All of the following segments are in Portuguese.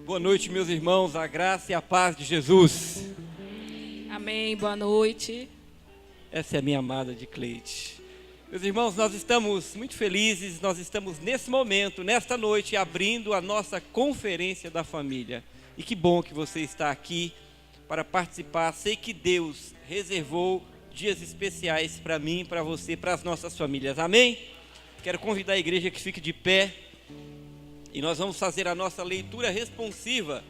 Boa noite, meus irmãos, a graça e a paz de Jesus. Amém, boa noite. Essa é a minha amada de Cleide. Meus irmãos, nós estamos muito felizes, nós estamos nesse momento, nesta noite, abrindo a nossa conferência da família. E que bom que você está aqui para participar. Sei que Deus reservou dias especiais para mim, para você, para as nossas famílias. Amém? Quero convidar a igreja que fique de pé. E nós vamos fazer a nossa leitura responsiva.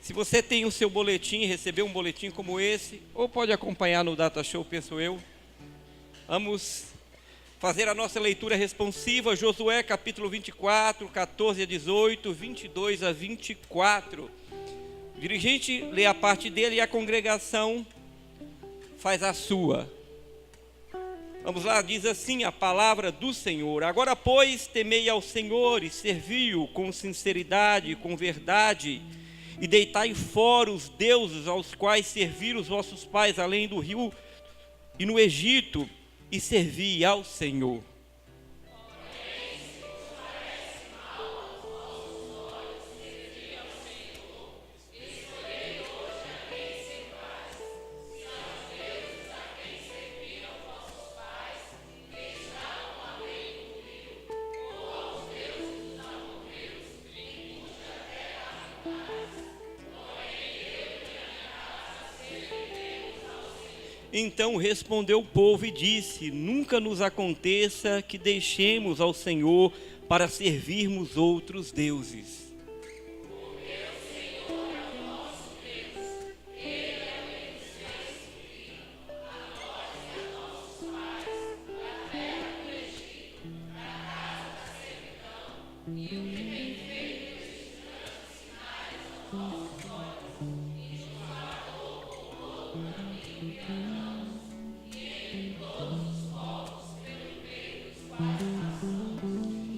Se você tem o seu boletim, recebeu um boletim como esse, ou pode acompanhar no Data Show, penso eu. Vamos fazer a nossa leitura responsiva, Josué capítulo 24, 14 a 18, 22 a 24. O dirigente lê a parte dele e a congregação faz a sua. Vamos lá, diz assim a palavra do Senhor: agora, pois, temei ao Senhor e servi-o com sinceridade e com verdade, e deitai fora os deuses aos quais serviram os vossos pais além do rio e no Egito, e servi ao Senhor. Então respondeu o povo e disse: nunca nos aconteça que deixemos ao Senhor para servirmos outros deuses.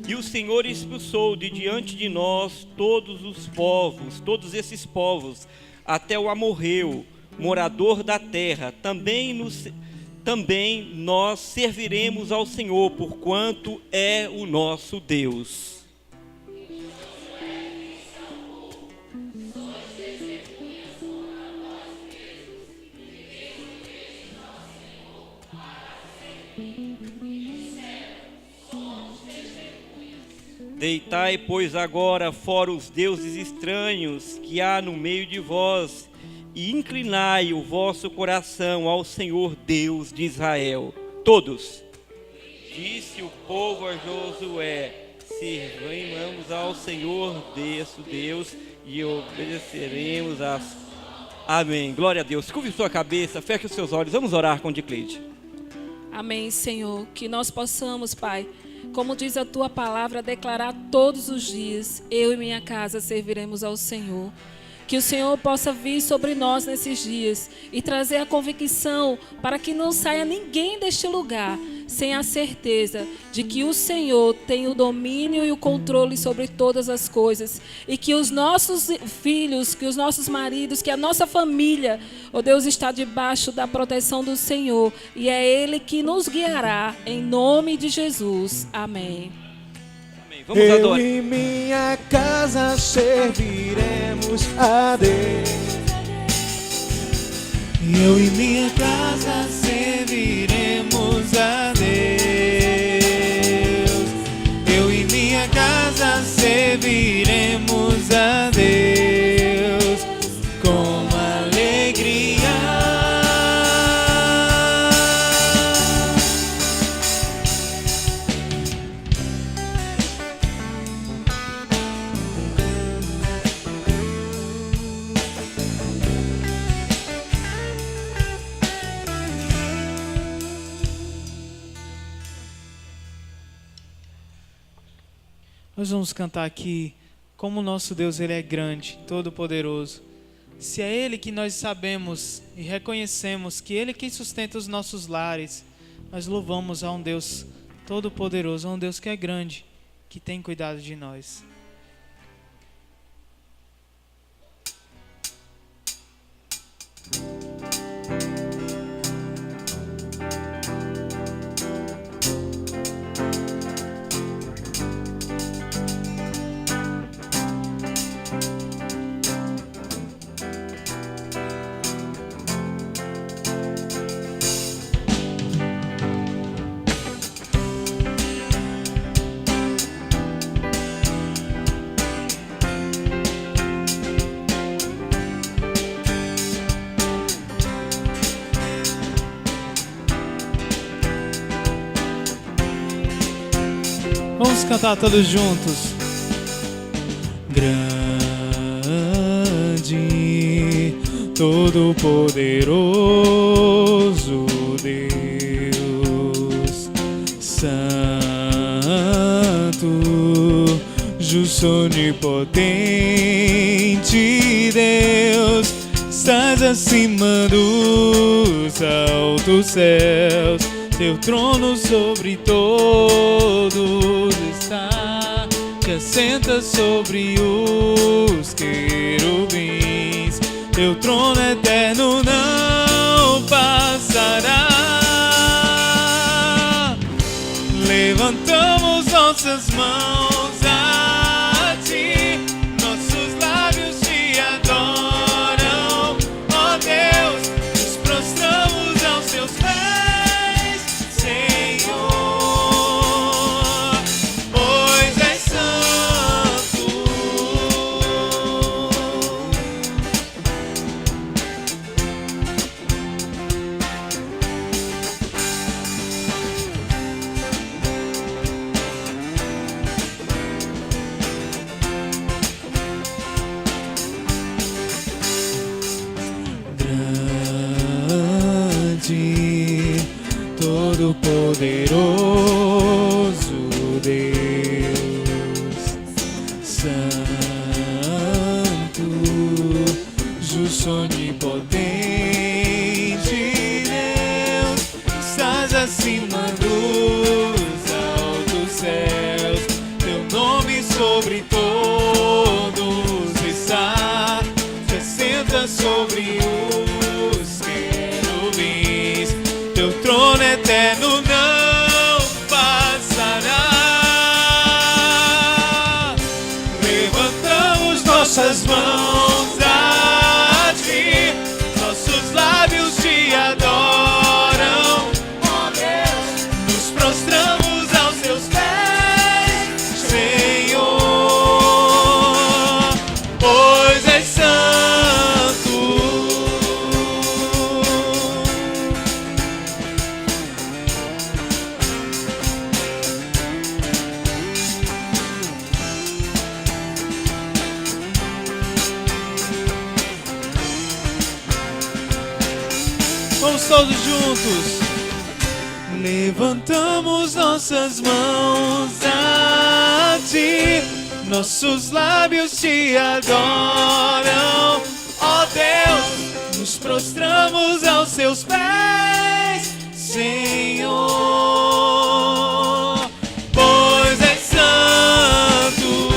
E o Senhor expulsou de diante de nós todos os povos, todos esses povos, até o amorreu, morador da terra. Também nós serviremos ao Senhor, porquanto é o nosso Deus. Deitai, pois, agora fora os deuses estranhos que há no meio de vós, e inclinai o vosso coração ao Senhor Deus de Israel. Todos. Disse o povo a Josué: serviremos ao Senhor nosso Deus e obedeceremos às... Amém. Glória a Deus. Curve sua cabeça, feche os seus olhos. Vamos orar com Dicleide. Amém, Senhor. Que nós possamos, Pai, como diz a Tua palavra, declarar todos os dias: eu e minha casa serviremos ao Senhor. Que o Senhor possa vir sobre nós nesses dias e trazer a convicção para que não saia ninguém deste lugar sem a certeza de que o Senhor tem o domínio e o controle sobre todas as coisas, e que os nossos filhos, que os nossos maridos, que a nossa família, ó Deus, está debaixo da proteção do Senhor, e é Ele que nos guiará, em nome de Jesus. Amém. Vamos adorar. Eu e minha casa serviremos a Deus. Eu e minha casa serviremos a Deus. Eu e minha casa serviremos a Deus com alegria. Nós vamos cantar aqui como o nosso Deus, Ele é grande, todo-poderoso. Se é Ele que nós sabemos e reconhecemos que Ele é quem sustenta os nossos lares, nós louvamos a um Deus todo-poderoso, a um Deus que é grande, que tem cuidado de nós. Vamos cantar todos juntos. Grande, todo-poderoso Deus, Santo, justo, onipotente Deus, estás acima dos altos céus, teu trono sobre todos está, te assentas sobre os querubins, teu trono eterno não passará. Levantamos nossas mãos a ti, nossos lábios te adoram, ó Deus, nos prostramos aos teus pés, Senhor, pois és santo. Grande, todo-poderoso Deus, Santo, justo, onipotente Deus, estás acima dos altos céus, teu nome sobre todos está, te assentas sobre os querubins, teu trono eterno não passará. Levantamos nossas mãos a ti, nossos lábios te adoram, ó Deus, nos prostramos aos teus pés, Senhor, pois és santo. Vamos todos juntos. Levantamos nossas mãos a ti, nossos lábios te adoram, ó Deus, nos prostramos aos teus pés, Senhor, pois és santo.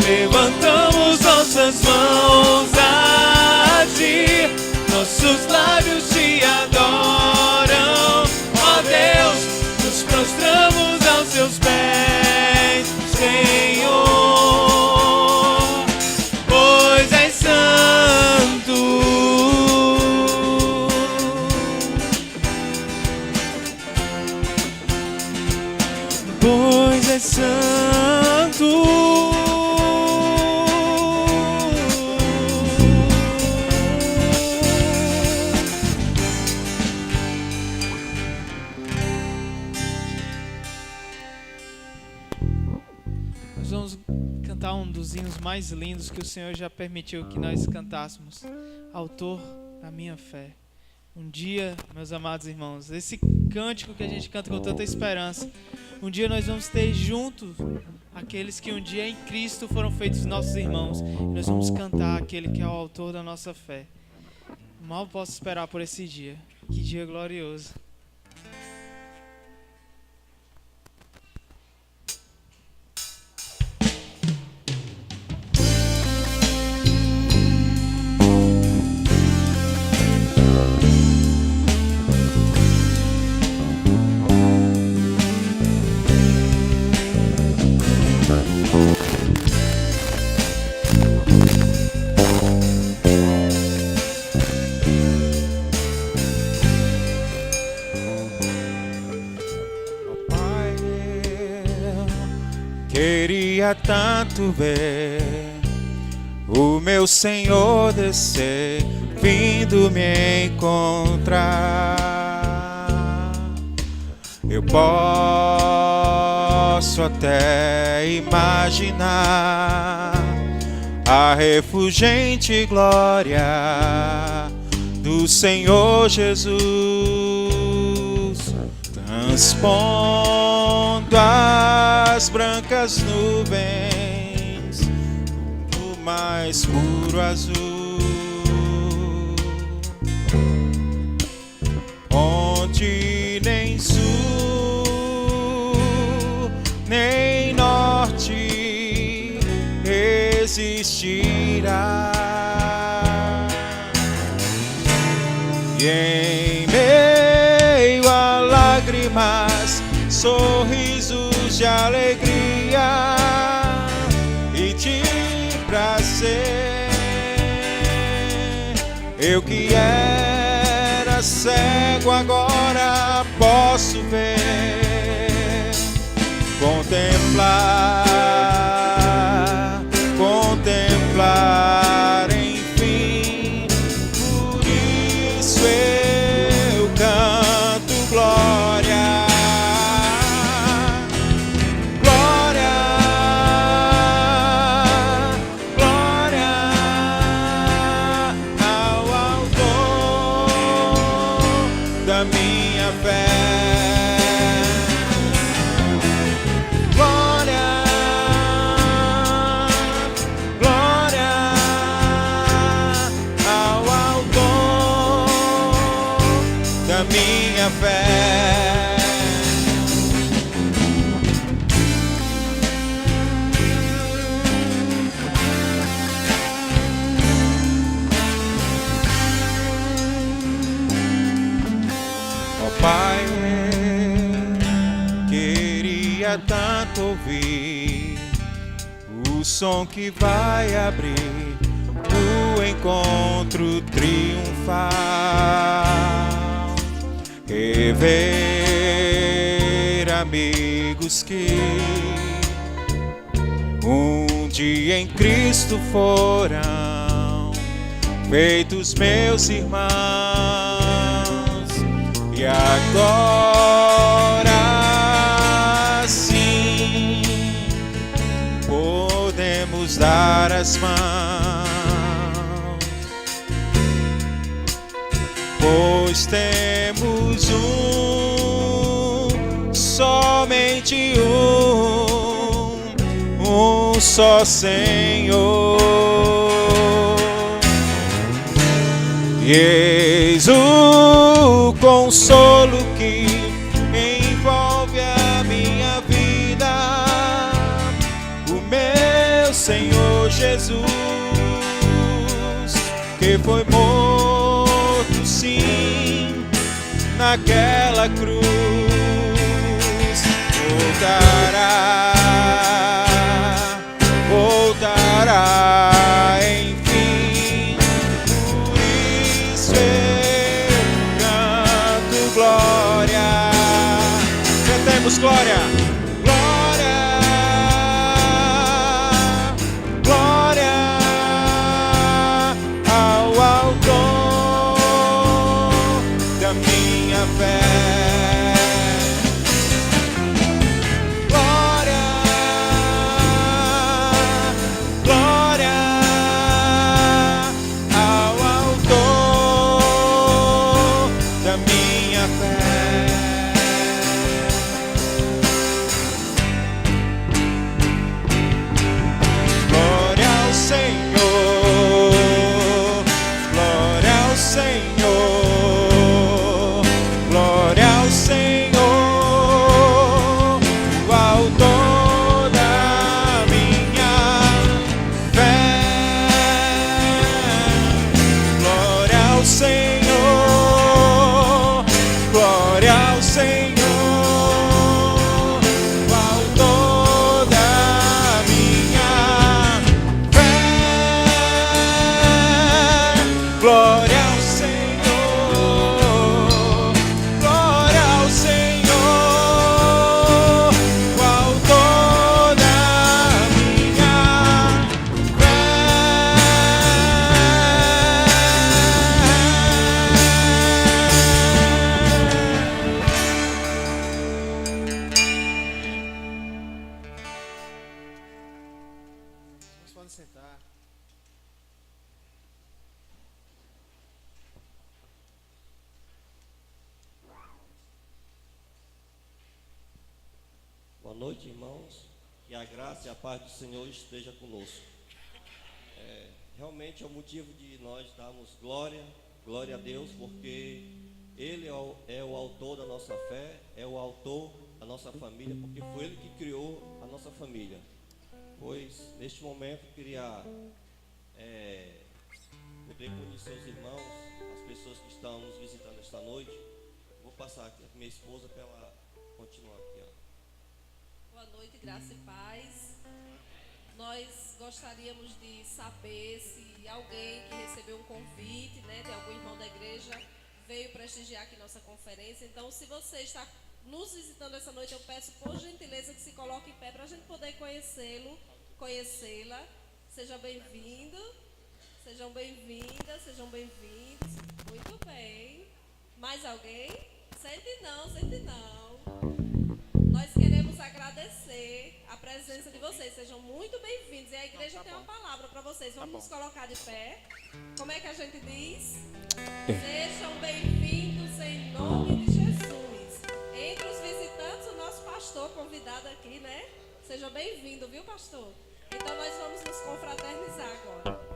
Levantamos nossas mãos a ti, nossos lábios te adoram, ó Deus, nos prostramos aos teus pés, Senhor, pois és santo. Pois és santo. Nós vamos cantar um dos hinos mais lindos que o Senhor já permitiu que nós cantássemos. Autor da minha fé. Um dia, meus amados irmãos, esse cântico que a gente canta com tanta esperança, um dia nós vamos ter juntos aqueles que um dia em Cristo foram feitos nossos irmãos. E nós vamos cantar aquele que é o autor da nossa fé. Mal posso esperar por esse dia. Que dia glorioso. Queria tanto ver o meu Senhor descer, vindo me encontrar. Eu posso posso até imaginar a refulgente glória do Senhor Jesus, transpondo as brancas nuvens no mais puro azul, onde nem sul nem norte existirá. E em meio a lágrimas, sorrisos de alegria e de prazer, eu que era cego agora posso ver, contemplar, contemplar, enfim. Por isso eu canto glória, glória, glória ao autor da minha fé. Minha fé. Ó Pai, queria tanto ouvir o som que vai abrir o encontro triunfal, rever amigos que um dia em Cristo foram feitos meus irmãos, e agora sim podemos dar as mãos, pois temos somente um só Senhor. E eis o consolo que envolve a minha vida, o meu Senhor Jesus, que foi morto sim naquela cruz, voltará, enfim. Por isso eu canto glória, cantemos glória, glória, glória ao autor da minha fé. noite, irmãos. Que a graça e a paz do Senhor esteja conosco. Realmente é o motivo de nós darmos glória a Deus, porque Ele é o autor da nossa fé, é o autor da nossa família, porque foi Ele que criou a nossa família. Pois, neste momento, eu queria poder conhecer os irmãos, as pessoas que estão nos visitando esta noite. Vou passar aqui a minha esposa para ela continuar aqui. Boa noite, graça e paz. Nós gostaríamos de saber se alguém que recebeu um convite, né, de algum irmão da igreja, veio prestigiar aqui nossa conferência. Então, se você está nos visitando essa noite, eu peço por gentileza que se coloque em pé para a gente poder conhecê-lo, conhecê-la. Seja bem-vindo, sejam bem-vindas, sejam bem-vindos. Muito bem. Mais alguém? Sente não. Nós queremos agradecer a presença de vocês. Sejam muito bem-vindos. E a igreja tem uma palavra para vocês. Vamos nos colocar de pé. Como é que a gente diz? Sejam bem-vindos em nome de Jesus. Entre os visitantes, o nosso pastor convidado aqui, né? Seja bem-vindo, viu, pastor? Então nós vamos nos confraternizar agora.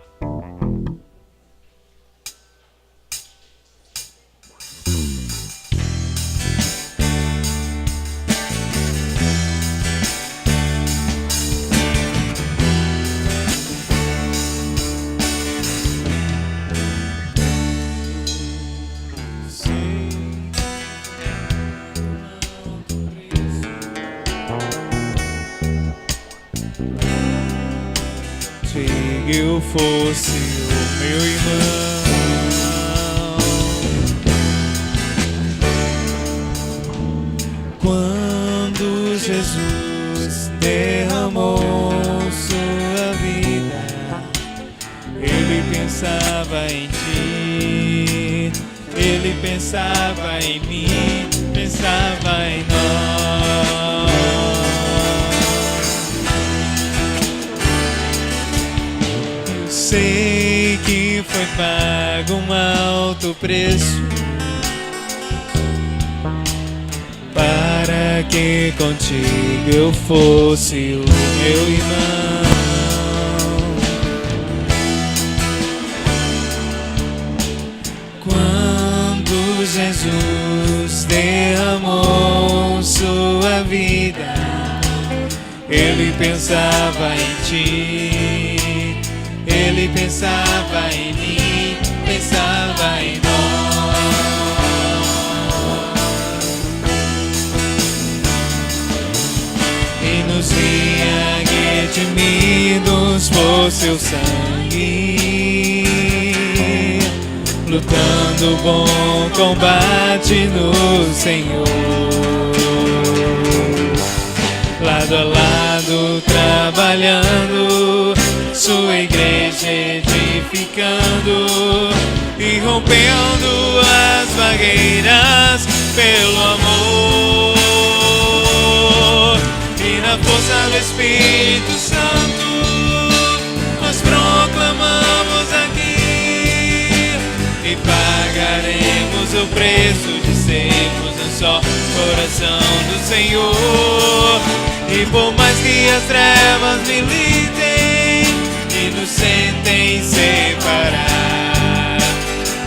Se eu fosse o meu irmão, quando Jesus derramou sua vida, Ele pensava em ti, Ele pensava em mim, pensava em nós. Sei que foi pago um alto preço para que contigo eu fosse o meu irmão. Quando Jesus derramou sua vida, Ele pensava em ti, Ele pensava em mim, pensava em nós. E nos via redimidos por seu sangue, lutando o bom combate no Senhor. Lado a lado, trabalhando, sua igreja edificando e rompendo as barreiras pelo amor. E na força do Espírito Santo nós proclamamos aqui e pagaremos o preço de sermos um só coração do Senhor. E por mais que as trevas militem e nos sentem separar,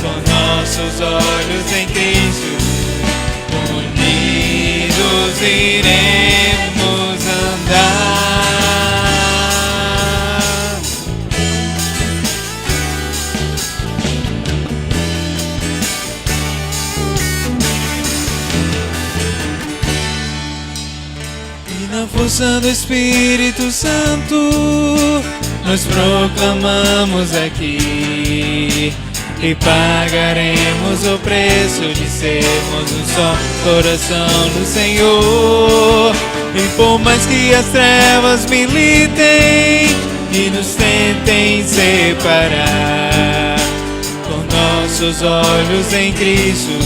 com nossos olhos em Cristo, unidos iremos andar. E na força do Espírito Santo nós proclamamos aqui e pagaremos o preço de sermos um só coração do Senhor. E por mais que as trevas militem e nos tentem separar, com nossos olhos em Cristo,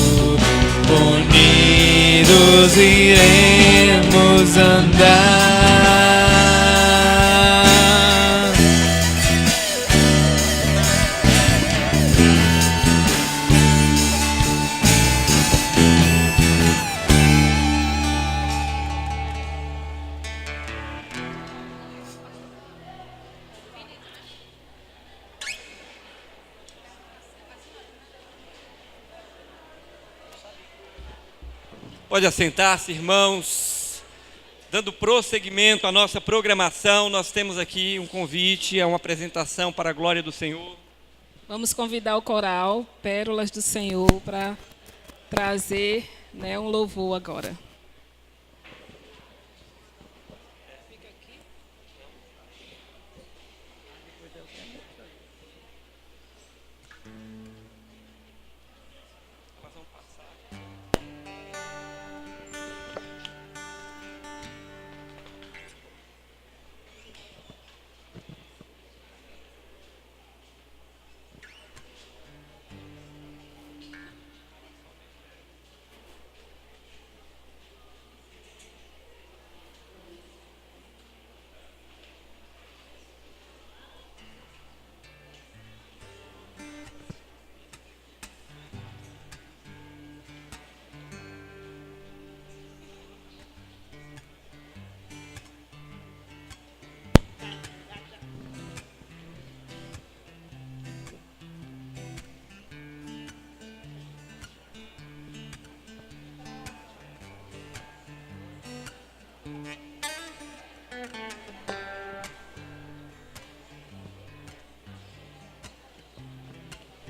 unidos iremos andar. Pode assentar-se, irmãos. Dando prosseguimento à nossa programação, nós temos aqui um convite, uma apresentação para a glória do Senhor. Vamos convidar o coral Pérolas do Senhor para trazer, né, um louvor agora.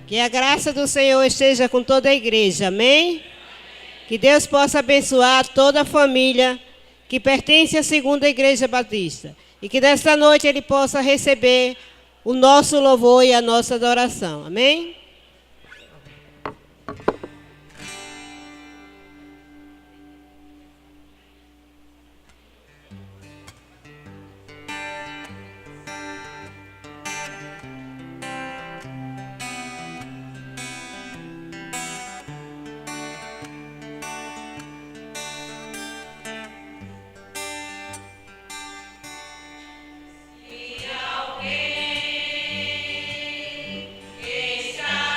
Que a graça do Senhor esteja com toda a igreja, amém? Que Deus possa abençoar toda a família que pertence à segunda igreja batista. E que nesta noite ele possa receber o nosso louvor e a nossa adoração, amém? Está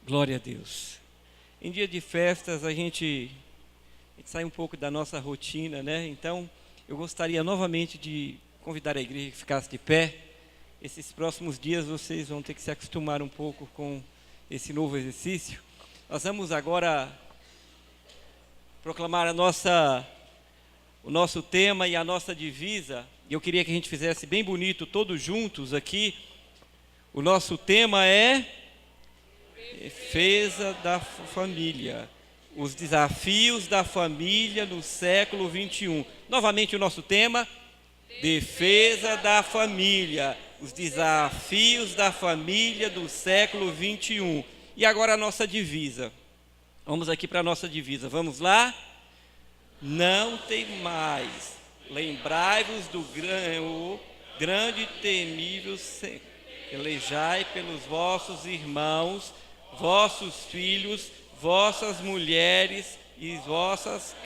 Glória a Deus. Em dia de festas a gente sai um pouco da nossa rotina, né? Então eu gostaria novamente de convidar a igreja que ficasse de pé. Esses próximos dias vocês vão ter que se acostumar um pouco com esse novo exercício. Nós vamos agora proclamar o nosso tema e a nossa divisa. E eu queria que a gente fizesse bem bonito, todos juntos aqui. O nosso tema é defesa da família. Os desafios da família no século 21. Novamente o nosso tema, defesa da família. Os desafios da família do século 21. E agora a nossa divisa. Vamos aqui para a nossa divisa. Vamos lá? Não tem mais. Lembrai-vos do grande e temível Senhor. Elejai pelos vossos irmãos, vossos filhos, vossas mulheres e vossas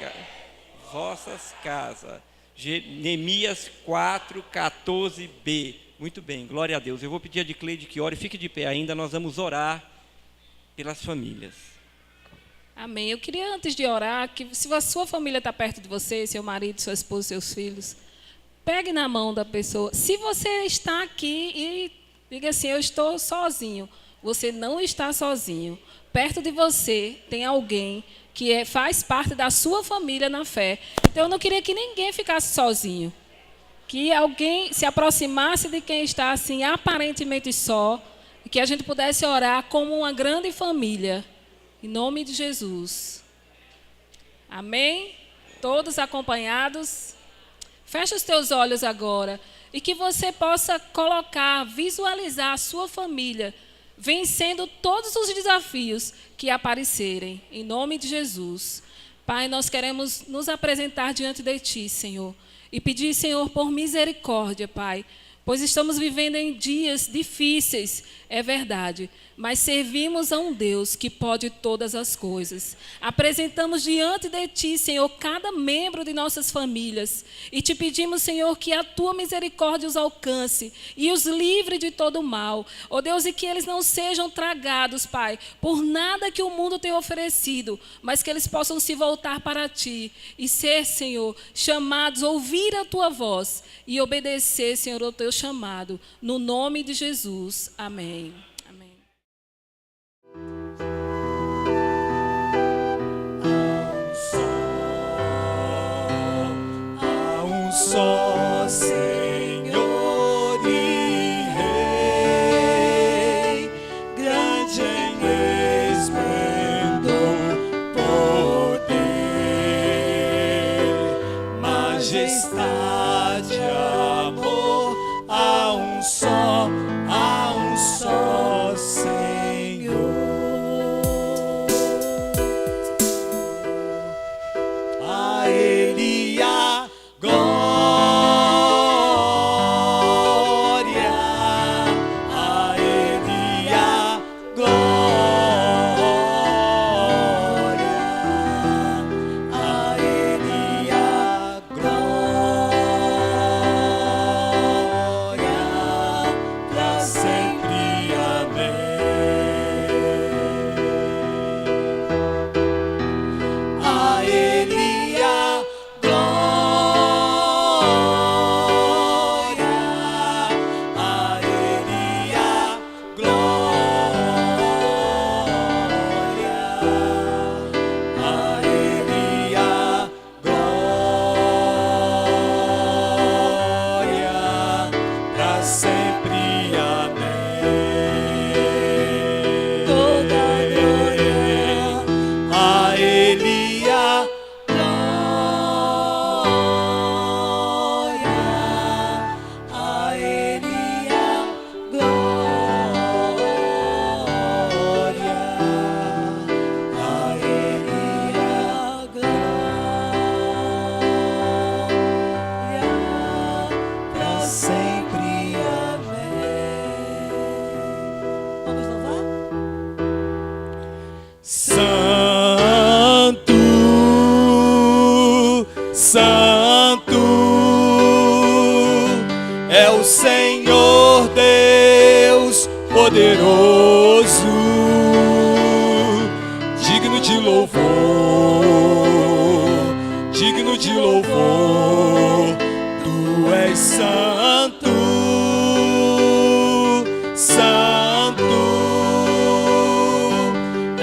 casas. Neemias 4:14b. Muito bem, glória a Deus. Eu vou pedir a Dicleide que ore, fique de pé ainda, nós vamos orar pelas famílias. Amém. Eu queria, antes de orar, que se a sua família está perto de você, seu marido, sua esposa, seus filhos, pegue na mão da pessoa. Se você está aqui e diga assim, eu estou sozinho, você não está sozinho. Perto de você tem alguém que faz parte da sua família na fé. Então eu não queria que ninguém ficasse sozinho. Que alguém se aproximasse de quem está assim aparentemente só, e que a gente pudesse orar como uma grande família. Em nome de Jesus. Amém? Todos acompanhados? Fecha os teus olhos agora. E que você possa colocar, visualizar a sua família vencendo todos os desafios que aparecerem. Em nome de Jesus. Pai, nós queremos nos apresentar diante de Ti, Senhor. E pedir, Senhor, por misericórdia, Pai. Pois estamos vivendo em dias difíceis, é verdade, mas servimos a um Deus que pode todas as coisas. Apresentamos diante de Ti, Senhor, cada membro de nossas famílias e Te pedimos, Senhor, que a Tua misericórdia os alcance e os livre de todo mal. Ó Deus, e que eles não sejam tragados, Pai, por nada que o mundo tem oferecido, mas que eles possam se voltar para Ti e ser, Senhor, chamados, ouvir a Tua voz e obedecer, Senhor, ao Teu chamado. No nome de Jesus. Amém. Amém. Há um só Senhor e Rei, grande em esplendor, poder, majestade, amor. Há um só Senhor. A Ele a glória, a Ele a glória, a Ele a glória, pra sempre. Amém. A Ele a glória, a Ele a glória, a Ele a glória, pra sempre. Amém. Toda glória a Ele a glória, a Ele a glória, a Ele a glória, pra sempre. Amém. Vamos louvar? Santo, Santo é o Senhor Deus poderoso. de louvor. Tu és santo, santo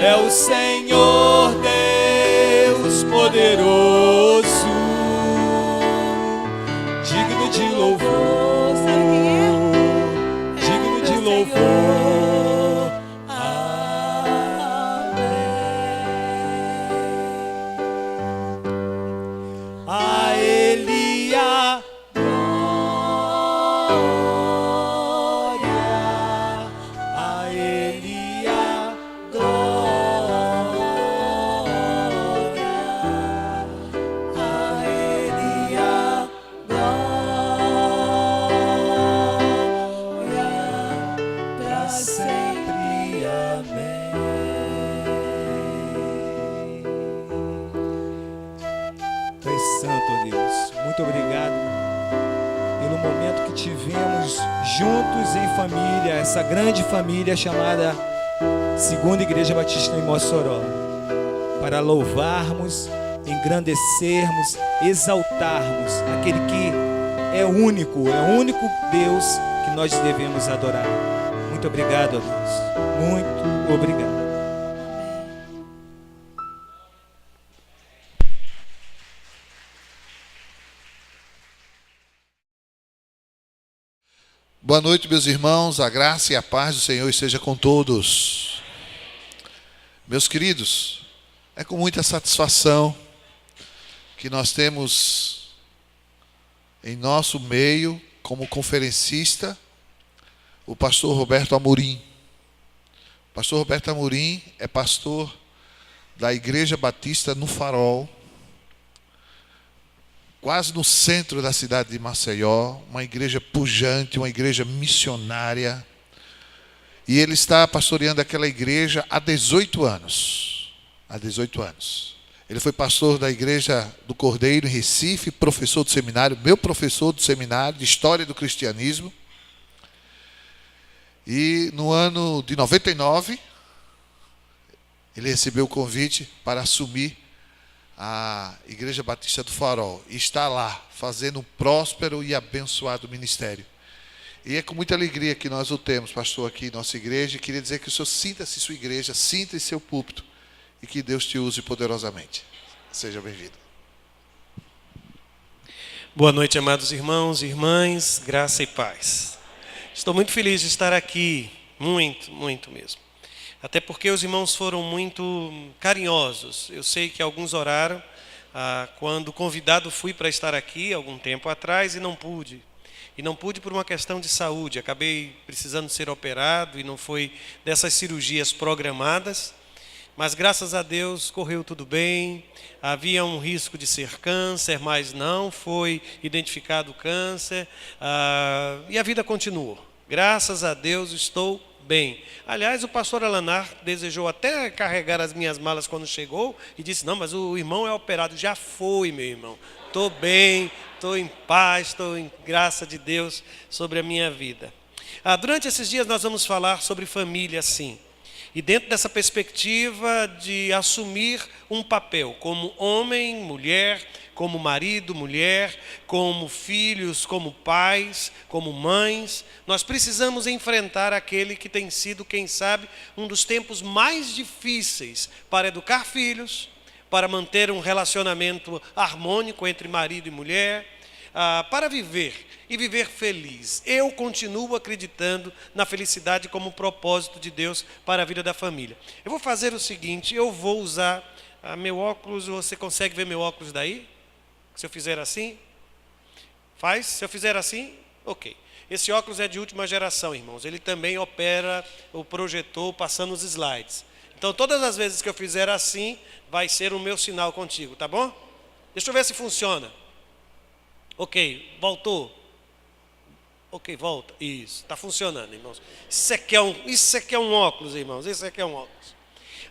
é o Senhor Deus poderoso, digno de louvor, digno de louvor. Amém. A Ele a glória, a Ele a glória, a Ele a glória, para sempre. Amém. Tu és santo, ó Deus. Muito obrigado pelo momento que tivemos juntos em família, essa grande família chamada Segunda Igreja Batista em Mossoró, para louvarmos, engrandecermos, exaltarmos aquele que é o único Deus que nós devemos adorar. Muito obrigado, ó Deus. Muito obrigado. Boa noite, meus irmãos, a graça e a paz do Senhor esteja com todos. Meus queridos, é com muita satisfação que nós temos em nosso meio, como conferencista, o pastor Roberto Amorim. O pastor Roberto Amorim é pastor da Igreja Batista no Farol, quase no centro da cidade de Maceió, uma igreja pujante, uma igreja missionária. E ele está pastoreando aquela igreja há 18 anos. Há 18 anos. Ele foi pastor da Igreja do Cordeiro em Recife, professor do seminário, meu professor do seminário de História do Cristianismo. E no ano de 99, ele recebeu o convite para assumir a Igreja Batista do Farol, e está lá, fazendo um próspero e abençoado ministério. E é com muita alegria que nós o temos, pastor, aqui em nossa igreja, e queria dizer que o senhor sinta-se sua igreja, sinta-se seu púlpito, e que Deus te use poderosamente. Seja bem-vindo. Boa noite, amados irmãos e irmãs, graça e paz. Estou muito feliz de estar aqui, muito mesmo. Até porque os irmãos foram muito carinhosos. Eu sei que alguns oraram quando convidado fui para estar aqui algum tempo atrás e não pude. E não pude por uma questão de saúde. Acabei precisando ser operado e não foi dessas cirurgias programadas. Mas graças a Deus correu tudo bem. Havia um risco de ser câncer, mas não foi identificado o câncer. E a vida continuou. Graças a Deus estou bem. Aliás, o pastor Alanar desejou até carregar as minhas malas quando chegou e disse, não, mas o irmão é operado. Já foi, meu irmão. Estou bem, estou em paz, estou em graça de Deus sobre a minha vida. Durante esses dias nós vamos falar sobre família, sim. E dentro dessa perspectiva de assumir um papel como homem, mulher, como marido, mulher, como filhos, como pais, como mães, nós precisamos enfrentar aquele que tem sido, quem sabe, um dos tempos mais difíceis para educar filhos, para manter um relacionamento harmônico entre marido e mulher, para viver e viver feliz. Eu continuo acreditando na felicidade como propósito de Deus para a vida da família. Eu vou fazer o seguinte, eu vou usar meu óculos, você consegue ver meu óculos daí? Se eu fizer assim? Faz? Se eu fizer assim? Ok. Esse óculos é de última geração, irmãos. Ele também opera o projetor passando os slides. Então, todas as vezes que eu fizer assim, vai ser o meu sinal contigo, tá bom? Deixa eu ver se funciona. Ok, voltou. Ok, volta. Isso, está funcionando, irmãos. Isso aqui é um óculos, irmãos. Isso aqui é um óculos.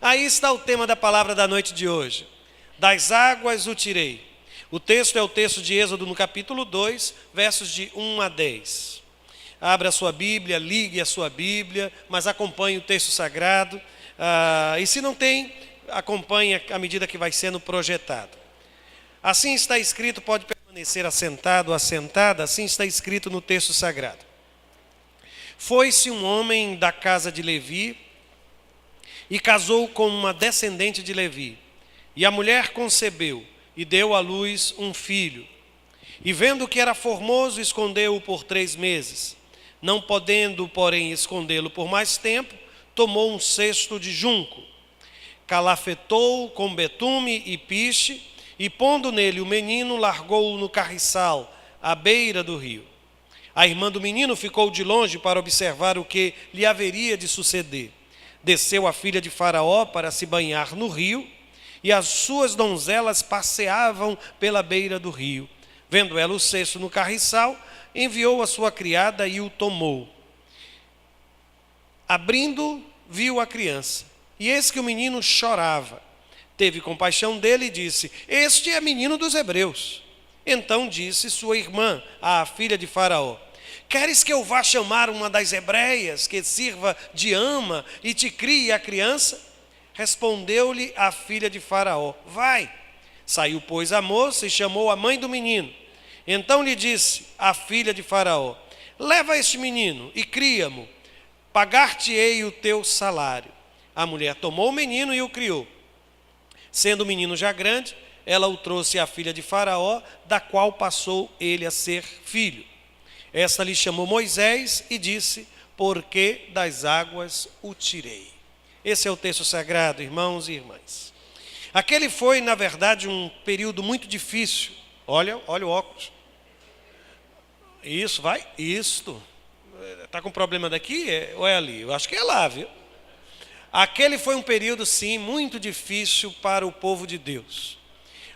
Aí está o tema da palavra da noite de hoje. Das águas o tirei. O texto é o texto de Êxodo no capítulo 2, versos de 1 a 10. Abra a sua Bíblia, ligue a sua Bíblia, mas acompanhe o texto sagrado. E se não tem, acompanhe à medida que vai sendo projetado. Assim está escrito, pode permanecer assentado ou assentada, assim está escrito no texto sagrado. Foi-se um homem da casa de Levi e casou com uma descendente de Levi. E a mulher concebeu e deu à luz um filho. E vendo que era formoso, escondeu-o por 3 meses. Não podendo, porém, escondê-lo por mais tempo, tomou um cesto de junco, calafetou com betume e piche, e pondo nele o menino, largou-o no carriçal, à beira do rio. A irmã do menino ficou de longe para observar o que lhe haveria de suceder. Desceu a filha de Faraó para se banhar no rio, e as suas donzelas passeavam pela beira do rio. Vendo ela o cesto no carriçal, enviou a sua criada e o tomou. Abrindo, viu a criança, e eis que o menino chorava. Teve compaixão dele e disse: este é menino dos hebreus. Então disse sua irmã, a filha de Faraó: queres que eu vá chamar uma das hebreias, que sirva de ama e te crie a criança? Respondeu-lhe a filha de Faraó: vai. Saiu, pois, a moça e chamou a mãe do menino. Então lhe disse a filha de Faraó: leva este menino e cria-mo, pagar-te-ei o teu salário. A mulher tomou o menino e o criou. Sendo o menino já grande, ela o trouxe à filha de Faraó, da qual passou ele a ser filho. Esta lhe chamou Moisés e disse: porque das águas o tirei. Esse é o texto sagrado, irmãos e irmãs. Aquele foi, na verdade, um período muito difícil. Olha o óculos. Isso, vai. Isto. Está com problema daqui ou é ali? Eu acho que é lá, viu? Aquele foi um período, sim, muito difícil para o povo de Deus.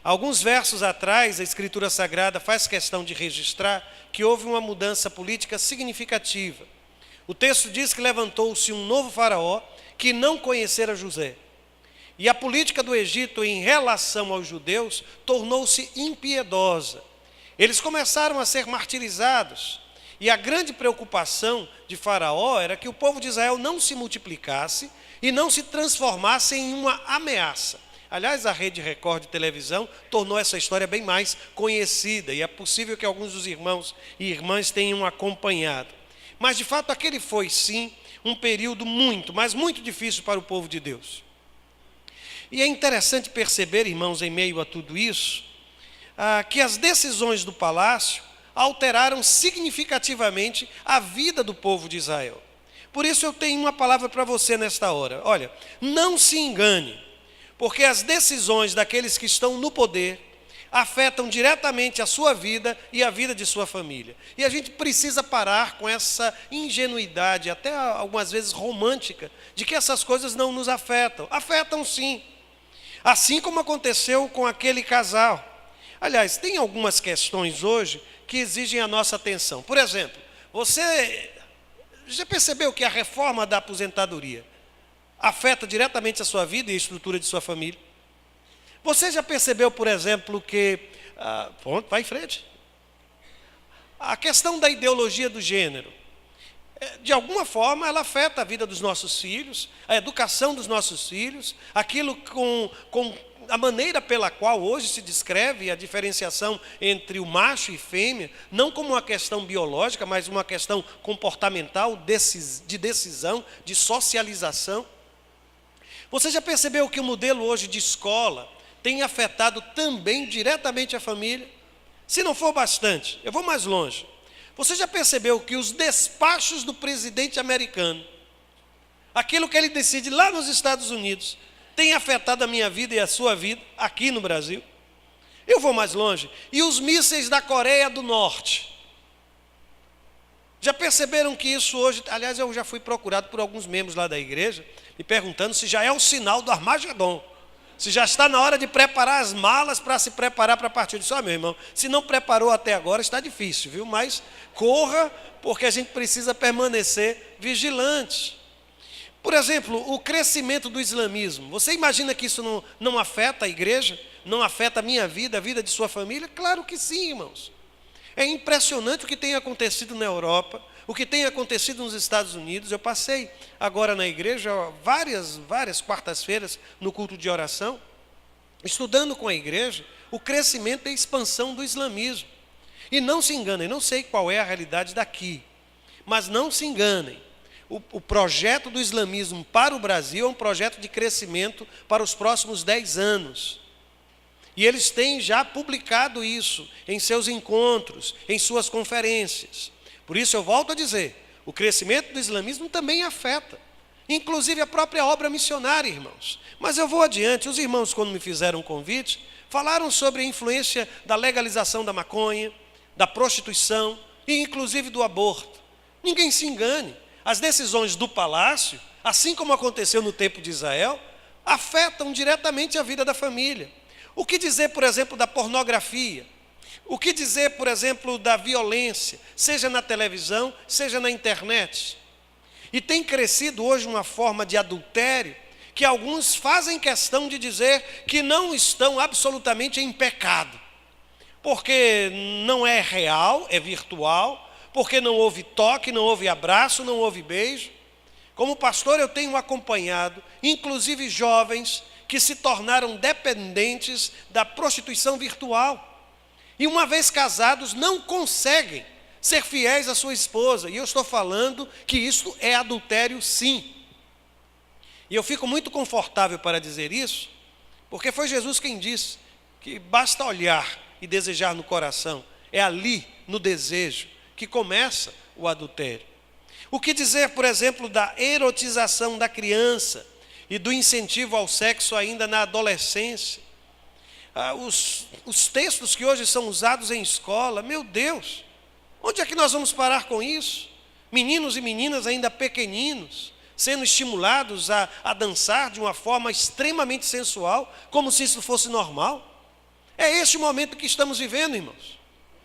Alguns versos atrás, a Escritura Sagrada faz questão de registrar que houve uma mudança política significativa. O texto diz que levantou-se um novo faraó que não conhecera José. E a política do Egito em relação aos judeus tornou-se impiedosa. Eles começaram a ser martirizados. E a grande preocupação de Faraó era que o povo de Israel não se multiplicasse e não se transformasse em uma ameaça. Aliás, a Rede Record de televisão tornou essa história bem mais conhecida, e é possível que alguns dos irmãos e irmãs tenham acompanhado. Mas, de fato, aquele foi, sim, um período muito, mas muito difícil para o povo de Deus. E é interessante perceber, irmãos, em meio a tudo isso, que as decisões do palácio alteraram significativamente a vida do povo de Israel. Por isso eu tenho uma palavra para você nesta hora. Olha, não se engane, porque as decisões daqueles que estão no poder afetam diretamente a sua vida e a vida de sua família. E a gente precisa parar com essa ingenuidade, até algumas vezes romântica, de que essas coisas não nos afetam. Afetam sim. Assim como aconteceu com aquele casal. Aliás, tem algumas questões hoje que exigem a nossa atenção. Por exemplo, você já percebeu que a reforma da aposentadoria afeta diretamente a sua vida e a estrutura de sua família? Você já percebeu, por exemplo, que... Pronto, vai em frente. A questão da ideologia do gênero, de alguma forma, ela afeta a vida dos nossos filhos, a educação dos nossos filhos, aquilo com a maneira pela qual hoje se descreve a diferenciação entre o macho e fêmea, não como uma questão biológica, mas uma questão comportamental, de decisão, de socialização. Você já percebeu que o modelo hoje de escola tem afetado também diretamente a família? Se não for bastante, eu vou mais longe. Você já percebeu que os despachos do presidente americano, aquilo que ele decide lá nos Estados Unidos, tem afetado a minha vida e a sua vida aqui no Brasil? Eu vou mais longe. E os mísseis da Coreia do Norte? Já perceberam que isso hoje... Aliás, eu já fui procurado por alguns membros lá da igreja, me perguntando se já é o sinal do Armagedon. Se já está na hora de preparar as malas para se preparar para partir. Eu disse: meu irmão, se não preparou até agora, está difícil, viu? Mas corra, porque a gente precisa permanecer vigilante. Por exemplo, o crescimento do islamismo. Você imagina que isso não afeta a igreja? Não afeta a minha vida, a vida de sua família? Claro que sim, irmãos. É impressionante o que tem acontecido na Europa, o que tem acontecido nos Estados Unidos. Eu passei agora na igreja várias quartas-feiras no culto de oração. estudando com a igreja o crescimento e expansão do islamismo. E não se enganem, não sei qual é a realidade daqui, mas não se enganem. O projeto do islamismo para o Brasil é um projeto de crescimento para os próximos 10 anos. E eles têm já publicado isso em seus encontros, em suas conferências. Por isso eu volto a dizer, o crescimento do islamismo também afeta, inclusive a própria obra missionária, irmãos. Mas eu vou adiante, os irmãos, quando me fizeram um convite, falaram sobre a influência da legalização da maconha, da prostituição e inclusive do aborto. Ninguém se engane, as decisões do palácio, assim como aconteceu no tempo de Israel, afetam diretamente a vida da família. O que dizer, por exemplo, da pornografia? O que dizer, por exemplo, da violência, seja na televisão, seja na internet? E tem crescido hoje uma forma de adultério que alguns fazem questão de dizer que não estão absolutamente em pecado, porque não é real, é virtual, porque não houve toque, não houve abraço, não houve beijo. Como pastor, eu tenho acompanhado, inclusive jovens que se tornaram dependentes da prostituição virtual. E uma vez casados, não conseguem ser fiéis à sua esposa. E eu estou falando que isso é adultério, sim. E eu fico muito confortável para dizer isso, porque foi Jesus quem disse que basta olhar e desejar no coração. É ali, no desejo, que começa o adultério. O que dizer, por exemplo, da erotização da criança e do incentivo ao sexo ainda na adolescência? Os textos que hoje são usados em escola, meu Deus, onde é que nós vamos parar com isso? Meninos e meninas ainda pequeninos, sendo estimulados a dançar de uma forma extremamente sensual, como se isso fosse normal. É este o momento que estamos vivendo, irmãos.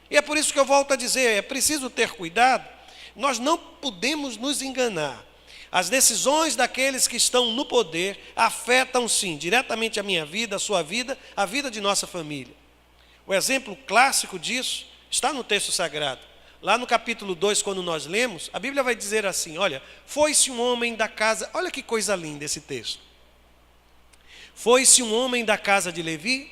E é por isso que eu volto a dizer, é preciso ter cuidado. Nós não podemos nos enganar. As decisões daqueles que estão no poder afetam, sim, diretamente a minha vida, a sua vida, a vida de nossa família. O exemplo clássico disso está no texto sagrado. Lá no capítulo 2, quando nós lemos, a Bíblia vai dizer assim, olha, foi-se um homem da casa, olha que coisa linda esse texto. Foi-se um homem da casa de Levi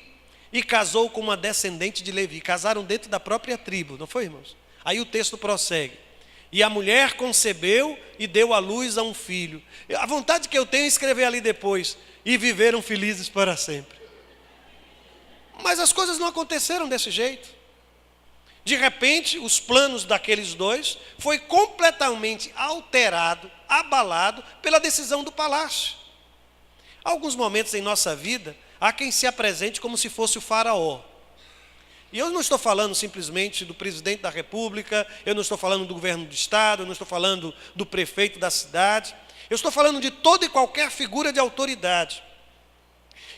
e casou com uma descendente de Levi. Casaram dentro da própria tribo, não foi, irmãos? Aí o texto prossegue. E a mulher concebeu e deu à luz a um filho. A vontade que eu tenho é escrever ali depois. E viveram felizes para sempre. Mas as coisas não aconteceram desse jeito. De repente, os planos daqueles dois foi completamente alterado, abalado pela decisão do palácio. Alguns momentos em nossa vida, há quem se apresente como se fosse o faraó. E eu não estou falando simplesmente do presidente da República, eu não estou falando do governo do estado, eu não estou falando do prefeito da cidade. Eu estou falando de toda e qualquer figura de autoridade,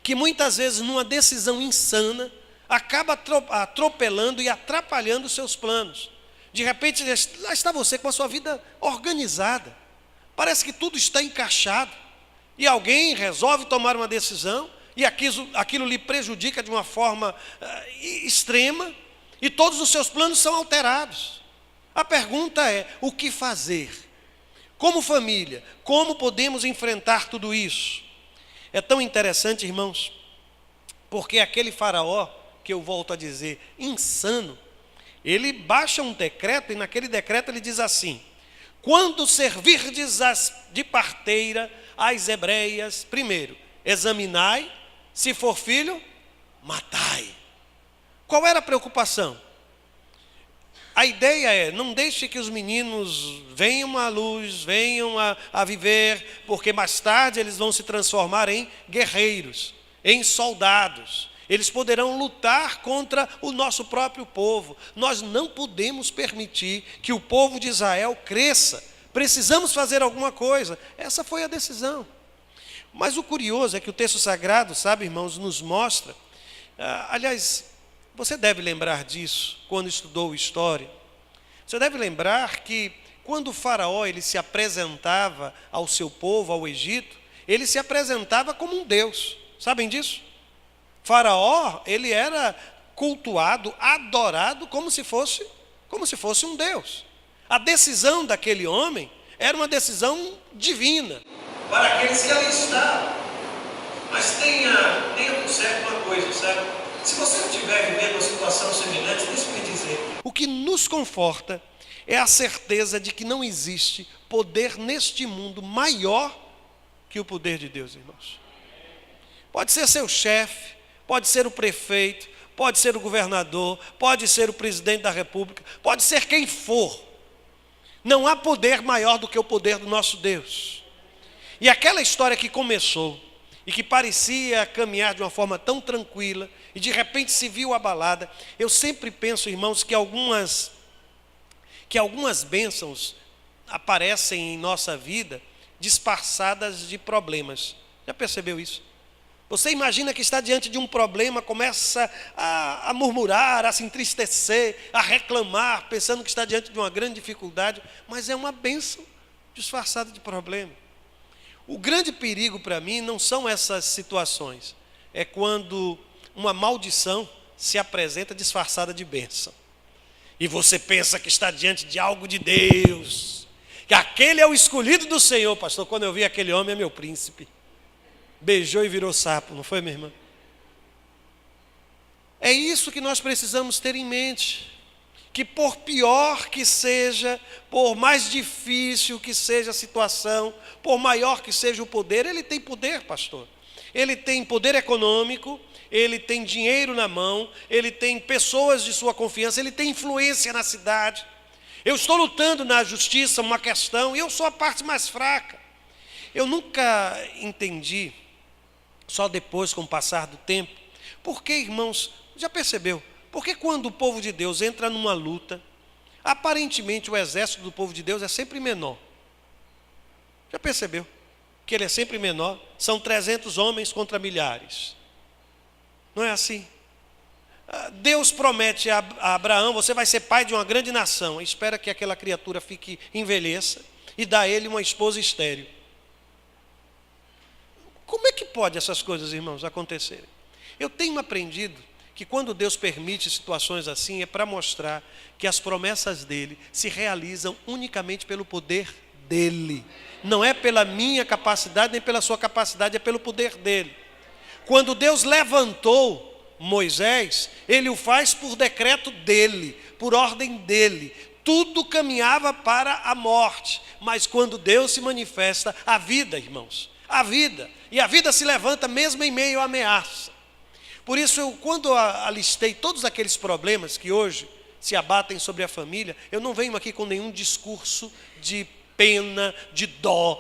que muitas vezes, numa decisão insana, acaba atropelando e atrapalhando os seus planos. De repente, lá está você com a sua vida organizada. Parece que tudo está encaixado. E alguém resolve tomar uma decisão, e aquilo lhe prejudica de uma forma extrema, e todos os seus planos são alterados. A pergunta é, o que fazer? Como família, como podemos enfrentar tudo isso? É tão interessante, irmãos, porque aquele faraó, que eu volto a dizer, insano, ele baixa um decreto, e naquele decreto ele diz assim, quando servirdes de parteira às hebreias, primeiro, examinai, se for filho, matai. Qual era a preocupação? A ideia é, não deixe que os meninos venham à luz, venham a viver, porque mais tarde eles vão se transformar em guerreiros, em soldados. Eles poderão lutar contra o nosso próprio povo. Nós não podemos permitir que o povo de Israel cresça. Precisamos fazer alguma coisa. Essa foi a decisão. Mas o curioso é que o texto sagrado, sabe, irmãos, nos mostra, aliás, você deve lembrar disso quando estudou história. Você deve lembrar que quando o faraó ele se apresentava ao seu povo, ao Egito, ele se apresentava como um deus. Sabem disso? Faraó, ele era cultuado, adorado como se fosse um deus. A decisão daquele homem era uma decisão divina para aqueles que ali estavam. Mas tenha por certo uma coisa, sabe? Se você não estiver vivendo uma situação semelhante, deixe-me dizer. O que nos conforta é a certeza de que não existe poder neste mundo maior que o poder de Deus, irmãos. Pode ser seu chefe, pode ser o prefeito, pode ser o governador, pode ser o presidente da república, pode ser quem for. Não há poder maior do que o poder do nosso Deus. E aquela história que começou e que parecia caminhar de uma forma tão tranquila e de repente se viu abalada, eu sempre penso, irmãos, que algumas bênçãos aparecem em nossa vida disfarçadas de problemas. Já percebeu isso? Você imagina que está diante de um problema, começa a murmurar, a se entristecer, a reclamar, pensando que está diante de uma grande dificuldade, mas é uma bênção disfarçada de problema. O grande perigo para mim não são essas situações, é quando uma maldição se apresenta disfarçada de bênção. E você pensa que está diante de algo de Deus, que aquele é o escolhido do Senhor. Pastor, quando eu vi aquele homem, é meu príncipe. Beijou e virou sapo, não foi, minha irmã? É isso que nós precisamos ter em mente. Que por pior que seja, por mais difícil que seja a situação, por maior que seja o poder, ele tem poder, pastor. Ele tem poder econômico, ele tem dinheiro na mão, ele tem pessoas de sua confiança, ele tem influência na cidade. Eu estou lutando na justiça uma questão e eu sou a parte mais fraca. Eu nunca entendi, só depois com o passar do tempo, por que, irmãos, já percebeu? Porque quando o povo de Deus entra numa luta, aparentemente o exército do povo de Deus é sempre menor. Já percebeu? Que ele é sempre menor. São 300 homens contra milhares. Não é assim? Deus promete a Abraão, você vai ser pai de uma grande nação. Espera que aquela criatura envelheça e dá a ele uma esposa estéril. Como é que pode essas coisas, irmãos, acontecerem? Eu tenho aprendido que quando Deus permite situações assim, é para mostrar que as promessas dele se realizam unicamente pelo poder dele. Não é pela minha capacidade, nem pela sua capacidade, é pelo poder dele. Quando Deus levantou Moisés, ele o faz por decreto dele, por ordem dele. Tudo caminhava para a morte, mas quando Deus se manifesta, a vida, irmãos, a vida. E a vida se levanta mesmo em meio à ameaça. Por isso, quando alistei todos aqueles problemas que hoje se abatem sobre a família, eu não venho aqui com nenhum discurso de pena, de dó,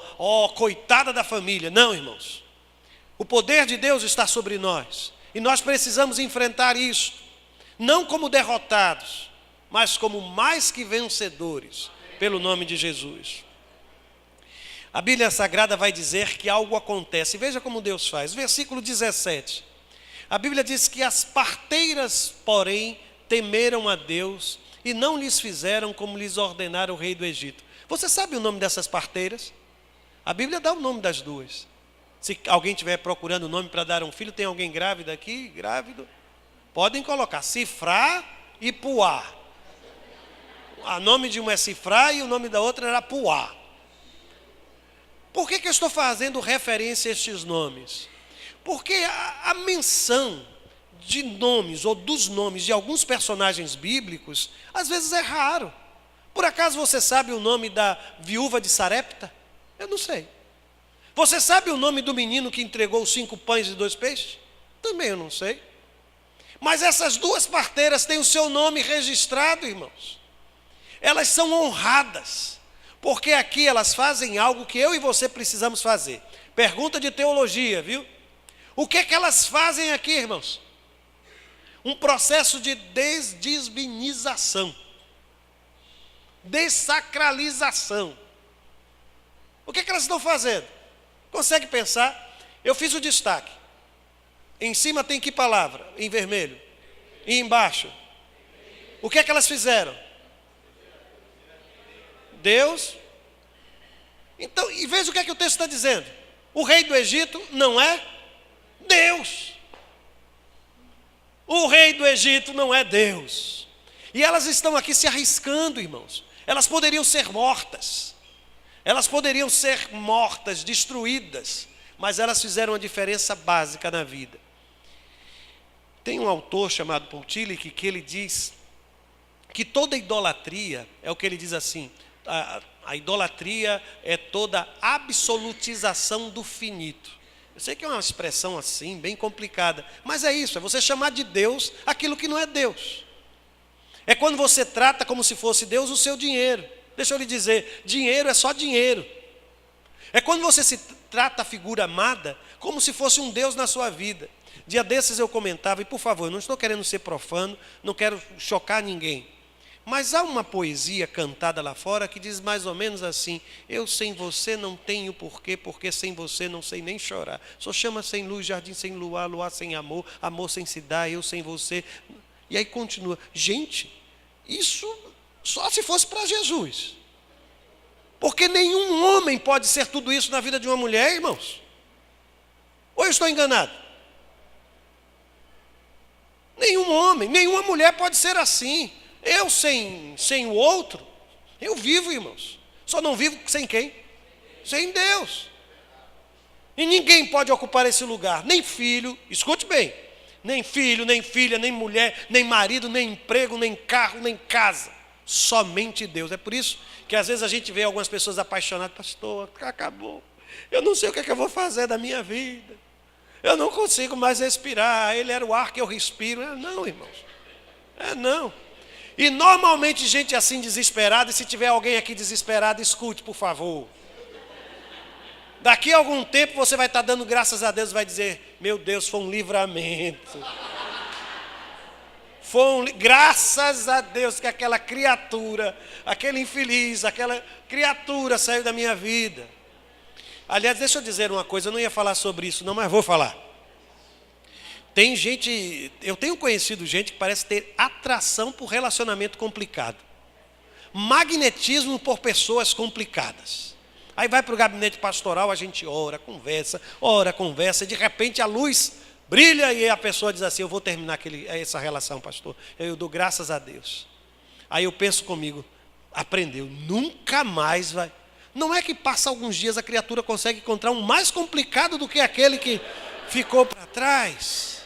coitada da família. Não, irmãos. O poder de Deus está sobre nós. E nós precisamos enfrentar isso, não como derrotados, mas como mais que vencedores, pelo nome de Jesus. A Bíblia Sagrada vai dizer que algo acontece. Veja como Deus faz. Versículo 17. A Bíblia diz que as parteiras, porém, temeram a Deus e não lhes fizeram como lhes ordenara o rei do Egito. Você sabe o nome dessas parteiras? A Bíblia dá o nome das duas. Se alguém estiver procurando o nome para dar um filho, tem alguém grávido aqui? Grávido? Podem colocar Sifrá e Puá. O nome de uma é Sifrá e o nome da outra era Puá. Por que eu estou fazendo referência a estes nomes? Porque a menção de nomes ou dos nomes de alguns personagens bíblicos, às vezes é raro. Por acaso você sabe o nome da viúva de Sarepta? Eu não sei. Você sabe o nome do menino que entregou os 5 pães e 2 peixes? Também eu não sei. Mas essas duas parteiras têm o seu nome registrado, irmãos. Elas são honradas, porque aqui elas fazem algo que eu e você precisamos fazer. Pergunta de teologia, viu? O que elas fazem aqui, irmãos? Um processo de desdivinização, dessacralização. O que elas estão fazendo? Consegue pensar? Eu fiz o destaque. Em cima tem que palavra? Em vermelho. E embaixo? O que elas fizeram? Deus. Então, e veja o que o texto está dizendo. O rei do Egito não é Deus. O rei do Egito não é Deus. E elas estão aqui se arriscando, irmãos. Elas poderiam ser mortas. Elas poderiam ser mortas, destruídas. mas elas fizeram uma diferença básica na vida. Tem um autor chamado Paul Tillich que ele diz que toda idolatria, é o que ele diz assim, a idolatria é toda absolutização do finito. Eu sei que é uma expressão assim, bem complicada, mas é isso, é você chamar de Deus aquilo que não é Deus. É quando você trata como se fosse Deus o seu dinheiro. Deixa eu lhe dizer, dinheiro é só dinheiro. É quando você se trata a figura amada como se fosse um Deus na sua vida. Dia desses eu comentava, e por favor, não estou querendo ser profano, não quero chocar ninguém. Mas há uma poesia cantada lá fora que diz mais ou menos assim: eu sem você não tenho porquê, porque sem você não sei nem chorar. Só chama sem luz, jardim sem luar, luar sem amor, amor sem se dar, eu sem você. E aí continua. Gente, isso só se fosse para Jesus. Porque nenhum homem pode ser tudo isso na vida de uma mulher, irmãos. Ou eu estou enganado? Nenhum homem, nenhuma mulher pode ser assim. Eu sem o outro, eu vivo, irmãos. Só não vivo sem quem? Sem Deus. E ninguém pode ocupar esse lugar. Nem filho, escute bem. Nem filho, nem filha, nem mulher, nem marido, nem emprego, nem carro, nem casa. Somente Deus. É por isso que às vezes a gente vê algumas pessoas apaixonadas. Pastor, acabou. Eu não sei o que é que eu vou fazer da minha vida. Eu não consigo mais respirar. Ele era o ar que eu respiro. Não, irmãos. Não. E normalmente gente assim desesperada, e se tiver alguém aqui desesperado, escute, por favor. Daqui a algum tempo você vai estar dando graças a Deus e vai dizer: meu Deus, foi um livramento. Graças a Deus que aquela criatura, aquele infeliz, aquela criatura saiu da minha vida. Aliás, deixa eu dizer uma coisa, eu não ia falar sobre isso não, mas vou falar. Tem gente, eu tenho conhecido gente que parece ter atração por relacionamento complicado. Magnetismo por pessoas complicadas. Aí vai para o gabinete pastoral, a gente ora, conversa, e de repente a luz brilha e a pessoa diz assim: eu vou terminar essa relação, pastor. Eu dou graças a Deus. Aí eu penso comigo, aprendeu, nunca mais vai. Não é que passa alguns dias a criatura consegue encontrar um mais complicado do que aquele que ficou para trás.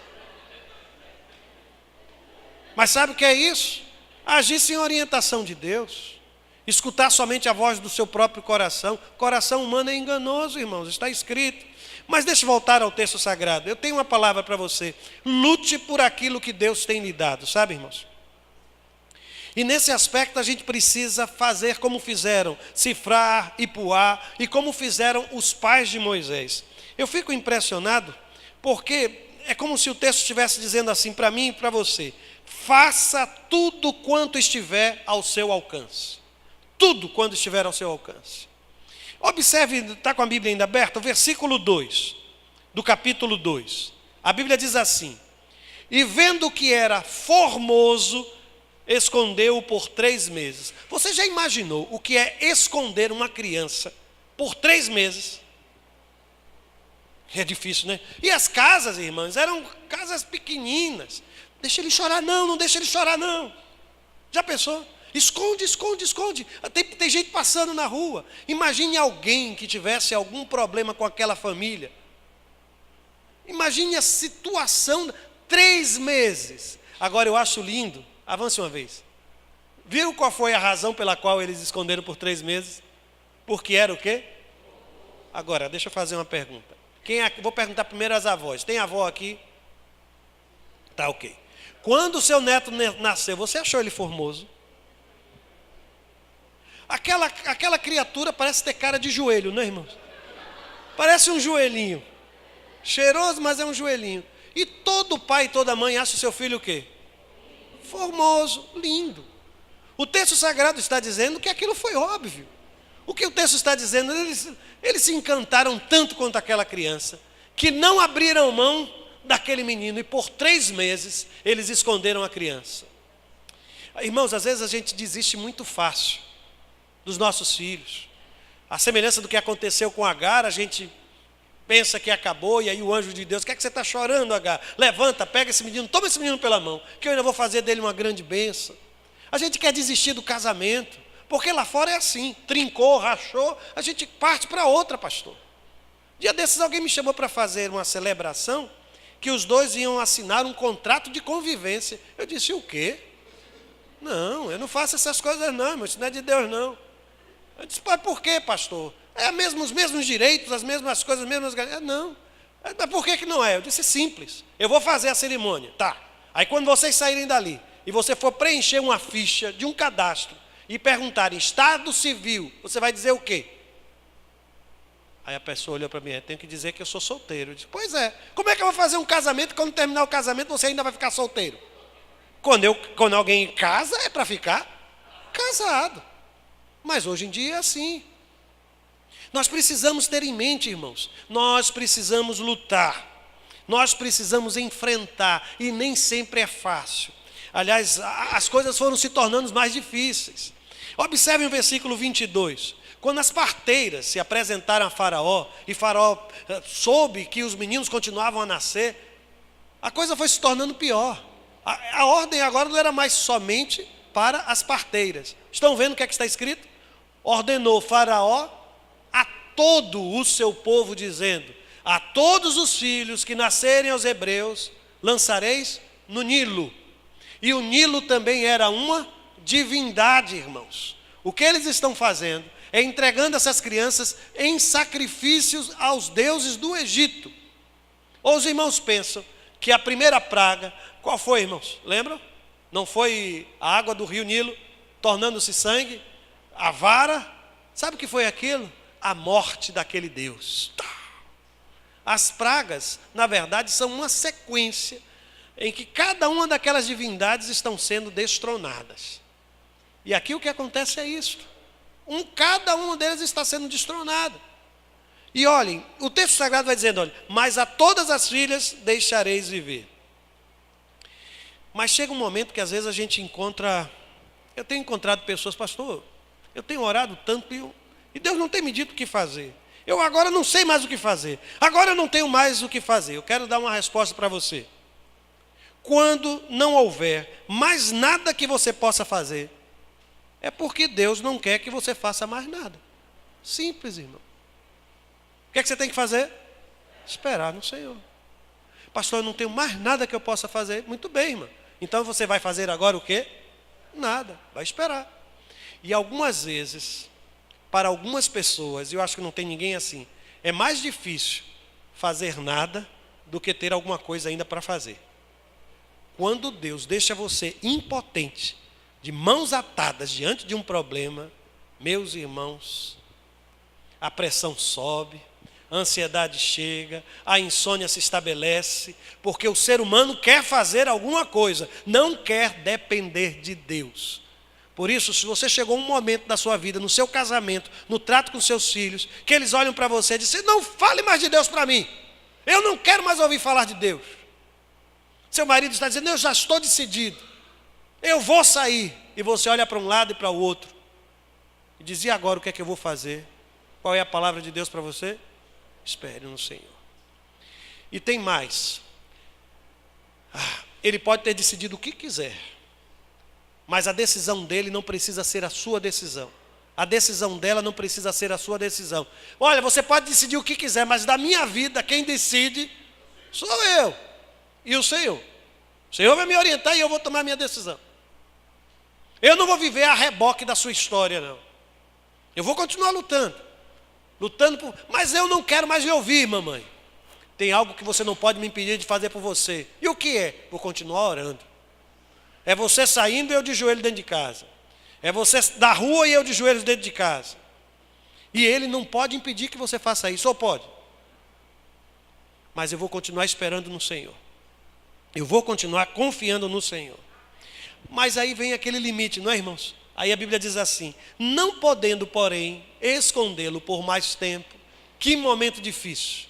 Mas sabe o que é isso? Agir sem orientação de Deus. Escutar somente a voz do seu próprio coração. Coração humano é enganoso, irmãos, está escrito. Mas deixa eu voltar ao texto sagrado. Eu tenho uma palavra para você. Lute por aquilo que Deus tem lhe dado, sabe, irmãos? E nesse aspecto a gente precisa fazer como fizeram Sifrá e Puá, e como fizeram os pais de Moisés. Eu fico impressionado, porque é como se o texto estivesse dizendo assim para mim e para você: faça tudo quanto estiver ao seu alcance. Tudo quanto estiver ao seu alcance. Observe, está com a Bíblia ainda aberta, o versículo 2, do capítulo 2. A Bíblia diz assim: e vendo que era formoso, escondeu-o por 3 meses. Você já imaginou o que é esconder uma criança por 3 meses? É difícil, né? E as casas, irmãs, eram casas pequeninas. Deixa ele chorar não, não deixa ele chorar não. Já pensou? Esconde, esconde, esconde. Tem gente passando na rua. Imagine alguém que tivesse algum problema com aquela família. Imagine a situação, 3 meses. Agora eu acho lindo, avance uma vez. Viram qual foi a razão pela qual eles esconderam por 3 meses? Porque era o quê? Agora, deixa eu fazer uma pergunta. Vou perguntar primeiro às avós. Tem avó aqui? Tá, ok. Quando o seu neto nasceu, você achou ele formoso? Aquela criatura parece ter cara de joelho, não é, irmãos? Parece um joelhinho. Cheiroso, mas é um joelhinho. E todo pai e toda mãe acha o seu filho o quê? Formoso, lindo. O texto sagrado está dizendo que aquilo foi óbvio. O que o texto está dizendo? Eles se encantaram tanto quanto aquela criança, que não abriram mão daquele menino, e por 3 meses eles esconderam a criança. Irmãos, às vezes a gente desiste muito fácil dos nossos filhos. A semelhança do que aconteceu com Agar, a gente pensa que acabou, e aí o anjo de Deus: o que é que você está chorando, Agar? Levanta, pega esse menino, toma esse menino pela mão, que eu ainda vou fazer dele uma grande bênção. A gente quer desistir do casamento, porque lá fora é assim, trincou, rachou, a gente parte para outra, pastor. Dia desses alguém me chamou para fazer uma celebração que os dois iam assinar um contrato de convivência. Eu disse, o quê? Não, eu não faço essas coisas não, irmão, isso não é de Deus não. Eu disse, por quê, pastor? Os mesmos direitos, as mesmas coisas, as mesmas... Não. Mas por que não é? Eu disse, simples. Eu vou fazer a cerimônia. Tá. Aí quando vocês saírem dali e você for preencher uma ficha de um cadastro e perguntarem estado civil, você vai dizer o quê? Aí a pessoa olhou para mim, eu tenho que dizer que eu sou solteiro. Eu disse, pois é. Como é que eu vou fazer um casamento e quando terminar o casamento você ainda vai ficar solteiro? Quando alguém casa é para ficar casado. Mas hoje em dia é assim. Nós precisamos ter em mente, irmãos, nós precisamos lutar, nós precisamos enfrentar, e nem sempre é fácil. Aliás, as coisas foram se tornando mais difíceis. Observe o versículo 22. Quando as parteiras se apresentaram a Faraó, e Faraó soube que os meninos continuavam a nascer, a coisa foi se tornando pior. A ordem agora não era mais somente para as parteiras. Estão vendo o que é que está escrito? Ordenou Faraó a todo o seu povo, dizendo, a todos os filhos que nascerem aos hebreus, lançareis no Nilo. E o Nilo também era uma divindade, irmãos. O que eles estão fazendo é entregando essas crianças em sacrifícios aos deuses do Egito. Ou os irmãos pensam que a primeira praga, qual foi, irmãos? Lembram? Não foi a água do rio Nilo tornando-se sangue? A vara? Sabe o que foi aquilo? A morte daquele Deus. As pragas, na verdade, são uma sequência em que cada uma daquelas divindades estão sendo destronadas. E aqui o que acontece é isto. Cada um deles está sendo destronado. E olhem, o texto sagrado vai dizendo, olha, mas a todas as filhas deixareis viver. Mas chega um momento que às vezes a gente encontra, eu tenho encontrado pessoas, pastor, eu tenho orado tanto e Deus não tem me dito o que fazer. Eu agora não sei mais o que fazer. Agora eu não tenho mais o que fazer. Eu quero dar uma resposta para você. Quando não houver mais nada que você possa fazer, é porque Deus não quer que você faça mais nada. Simples, irmão. O que é que você tem que fazer? Esperar no Senhor. Pastor, eu não tenho mais nada que eu possa fazer. Muito bem, irmão. Então você vai fazer agora o quê? Nada. Vai esperar. E algumas vezes, para algumas pessoas, e eu acho que não tem ninguém assim, é mais difícil fazer nada do que ter alguma coisa ainda para fazer. Quando Deus deixa você impotente, de mãos atadas diante de um problema, meus irmãos, a pressão sobe, a ansiedade chega, a insônia se estabelece, porque o ser humano quer fazer alguma coisa, não quer depender de Deus. Por isso, se você chegou um momento da sua vida, no seu casamento, no trato com seus filhos, que eles olham para você e dizem, não fale mais de Deus para mim, eu não quero mais ouvir falar de Deus. Seu marido está dizendo, eu já estou decidido, eu vou sair. E você olha para um lado e para o outro, e diz, e agora o que é que eu vou fazer? Qual é a palavra de Deus para você? Espere no Senhor. E tem mais. Ele pode ter decidido o que quiser, mas a decisão dele não precisa ser a sua decisão. A decisão dela não precisa ser a sua decisão. Olha, você pode decidir o que quiser, mas da minha vida, quem decide sou eu e o Senhor. O Senhor vai me orientar e eu vou tomar a minha decisão. Eu não vou viver a reboque da sua história, não. Eu vou continuar lutando. Mas eu não quero mais me ouvir, mamãe. Tem algo que você não pode me impedir de fazer por você. E o que é? Vou continuar orando. É você saindo e eu de joelho dentro de casa. É você da rua e eu de joelhos dentro de casa. E ele não pode impedir que você faça isso, ou pode? Mas eu vou continuar esperando no Senhor. Eu vou continuar confiando no Senhor. Mas aí vem aquele limite, não é, irmãos? Aí a Bíblia diz assim, não podendo, porém, escondê-lo por mais tempo, que momento difícil.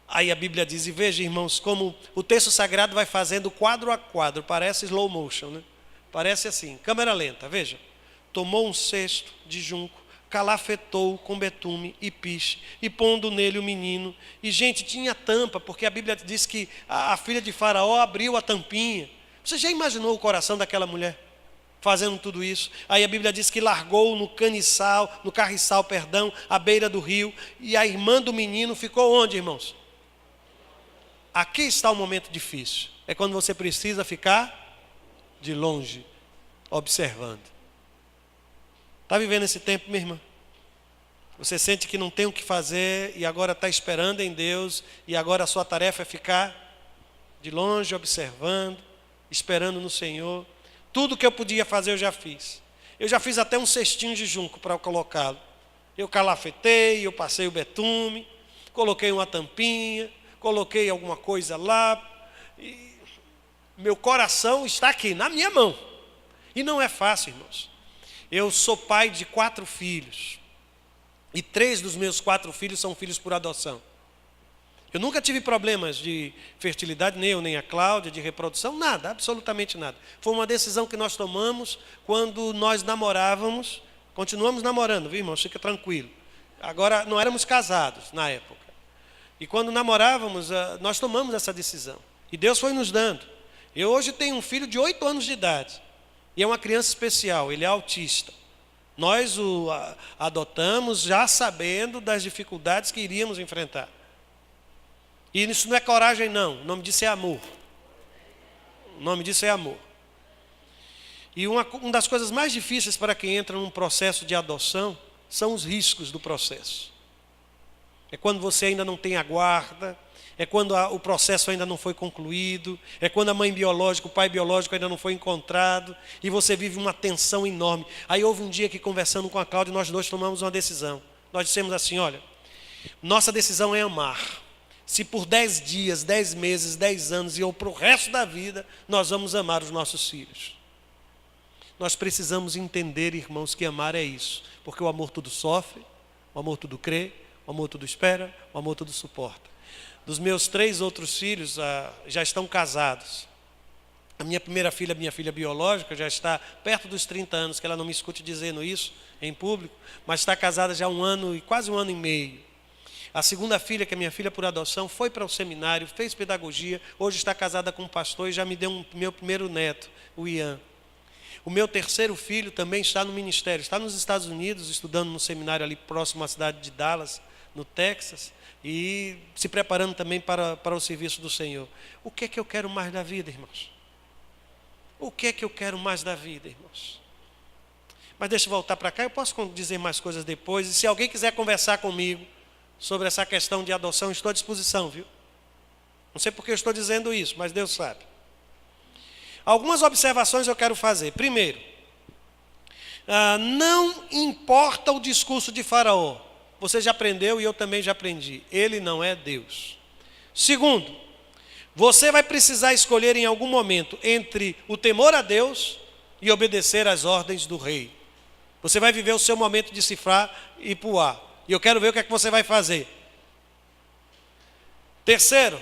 Aí a Bíblia diz, e veja, irmãos, como o texto sagrado vai fazendo quadro a quadro, parece slow motion, né? Parece assim, câmera lenta, veja. Tomou um cesto de junco, calafetou com betume e piche, e pondo nele o menino. E, gente, tinha tampa, porque a Bíblia diz que a filha de Faraó abriu a tampinha. Você já imaginou o coração daquela mulher? fazendo tudo isso. Aí a Bíblia diz que largou no carriçal, à beira do rio, e a irmã do menino ficou onde, irmãos? Aqui está o momento difícil. É quando você precisa ficar de longe, observando. Está vivendo esse tempo, minha irmã? Você sente que não tem o que fazer e agora está esperando em Deus, e agora a sua tarefa é ficar de longe, observando, esperando no Senhor. Tudo que eu podia fazer eu já fiz. Eu já fiz até um cestinho de junco para colocá-lo. Eu calafetei, eu passei o betume, coloquei uma tampinha, coloquei alguma coisa lá. E meu coração está aqui, na minha mão. E não é fácil, irmãos. Eu sou pai de 4 filhos. E 3 dos meus 4 filhos são filhos por adoção. Eu nunca tive problemas de fertilidade, nem eu, nem a Cláudia, de reprodução, nada, absolutamente nada. Foi uma decisão que nós tomamos quando nós namorávamos, continuamos namorando, viu, irmão? Fica tranquilo. Agora, não éramos casados na época. E quando namorávamos, nós tomamos essa decisão. E Deus foi nos dando. Eu hoje tenho um filho de 8 anos de idade. E é uma criança especial, ele é autista. Nós o adotamos já sabendo das dificuldades que iríamos enfrentar. E isso não é coragem, não. O nome disso é amor. O nome disso é amor. E uma das coisas mais difíceis para quem entra num processo de adoção são os riscos do processo. É quando você ainda não tem a guarda, é quando o processo ainda não foi concluído, é quando a mãe biológica, o pai biológico ainda não foi encontrado, e você vive uma tensão enorme. Aí houve um dia que, conversando com a Cláudia, nós dois tomamos uma decisão. Nós dissemos assim, olha, nossa decisão é amar. Se por 10 dias, 10 meses, 10 anos e ou para o resto da vida, nós vamos amar os nossos filhos. Nós precisamos entender, irmãos, que amar é isso. Porque o amor tudo sofre, o amor tudo crê, o amor tudo espera, o amor tudo suporta. Dos meus 3 outros filhos já estão casados. A minha primeira filha, minha filha biológica, já está perto dos 30 anos, que ela não me escute dizendo isso em público, mas está casada já há 1 ano e quase 1 ano e meio. A segunda filha, que é minha filha por adoção, foi para o seminário, fez pedagogia, hoje está casada com um pastor e já me deu meu primeiro neto, o Ian. O meu terceiro filho também está no ministério, está nos Estados Unidos, estudando no seminário ali próximo à cidade de Dallas, no Texas, e se preparando também para o serviço do Senhor. O que é que eu quero mais da vida, irmãos? O que é que eu quero mais da vida, irmãos? Mas deixa eu voltar para cá, eu posso dizer mais coisas depois, e se alguém quiser conversar comigo sobre essa questão de adoção, estou à disposição, viu? Não sei porque eu estou dizendo isso, mas Deus sabe. Algumas observações eu quero fazer. Primeiro, não importa o discurso de Faraó. Você já aprendeu e eu também já aprendi. Ele não é Deus. Segundo, você vai precisar escolher em algum momento entre o temor a Deus e obedecer às ordens do rei. Você vai viver o seu momento de cifrar e puar. E eu quero ver o que é que você vai fazer. Terceiro,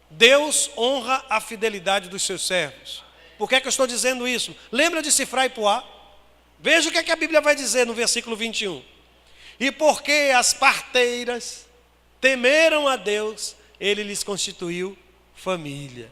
Deus honra a fidelidade dos seus servos. Por que é que eu estou dizendo isso? Lembra de cifrar e puar? Veja o que é que a Bíblia vai dizer no versículo 21. E porque as parteiras temeram a Deus, Ele lhes constituiu família.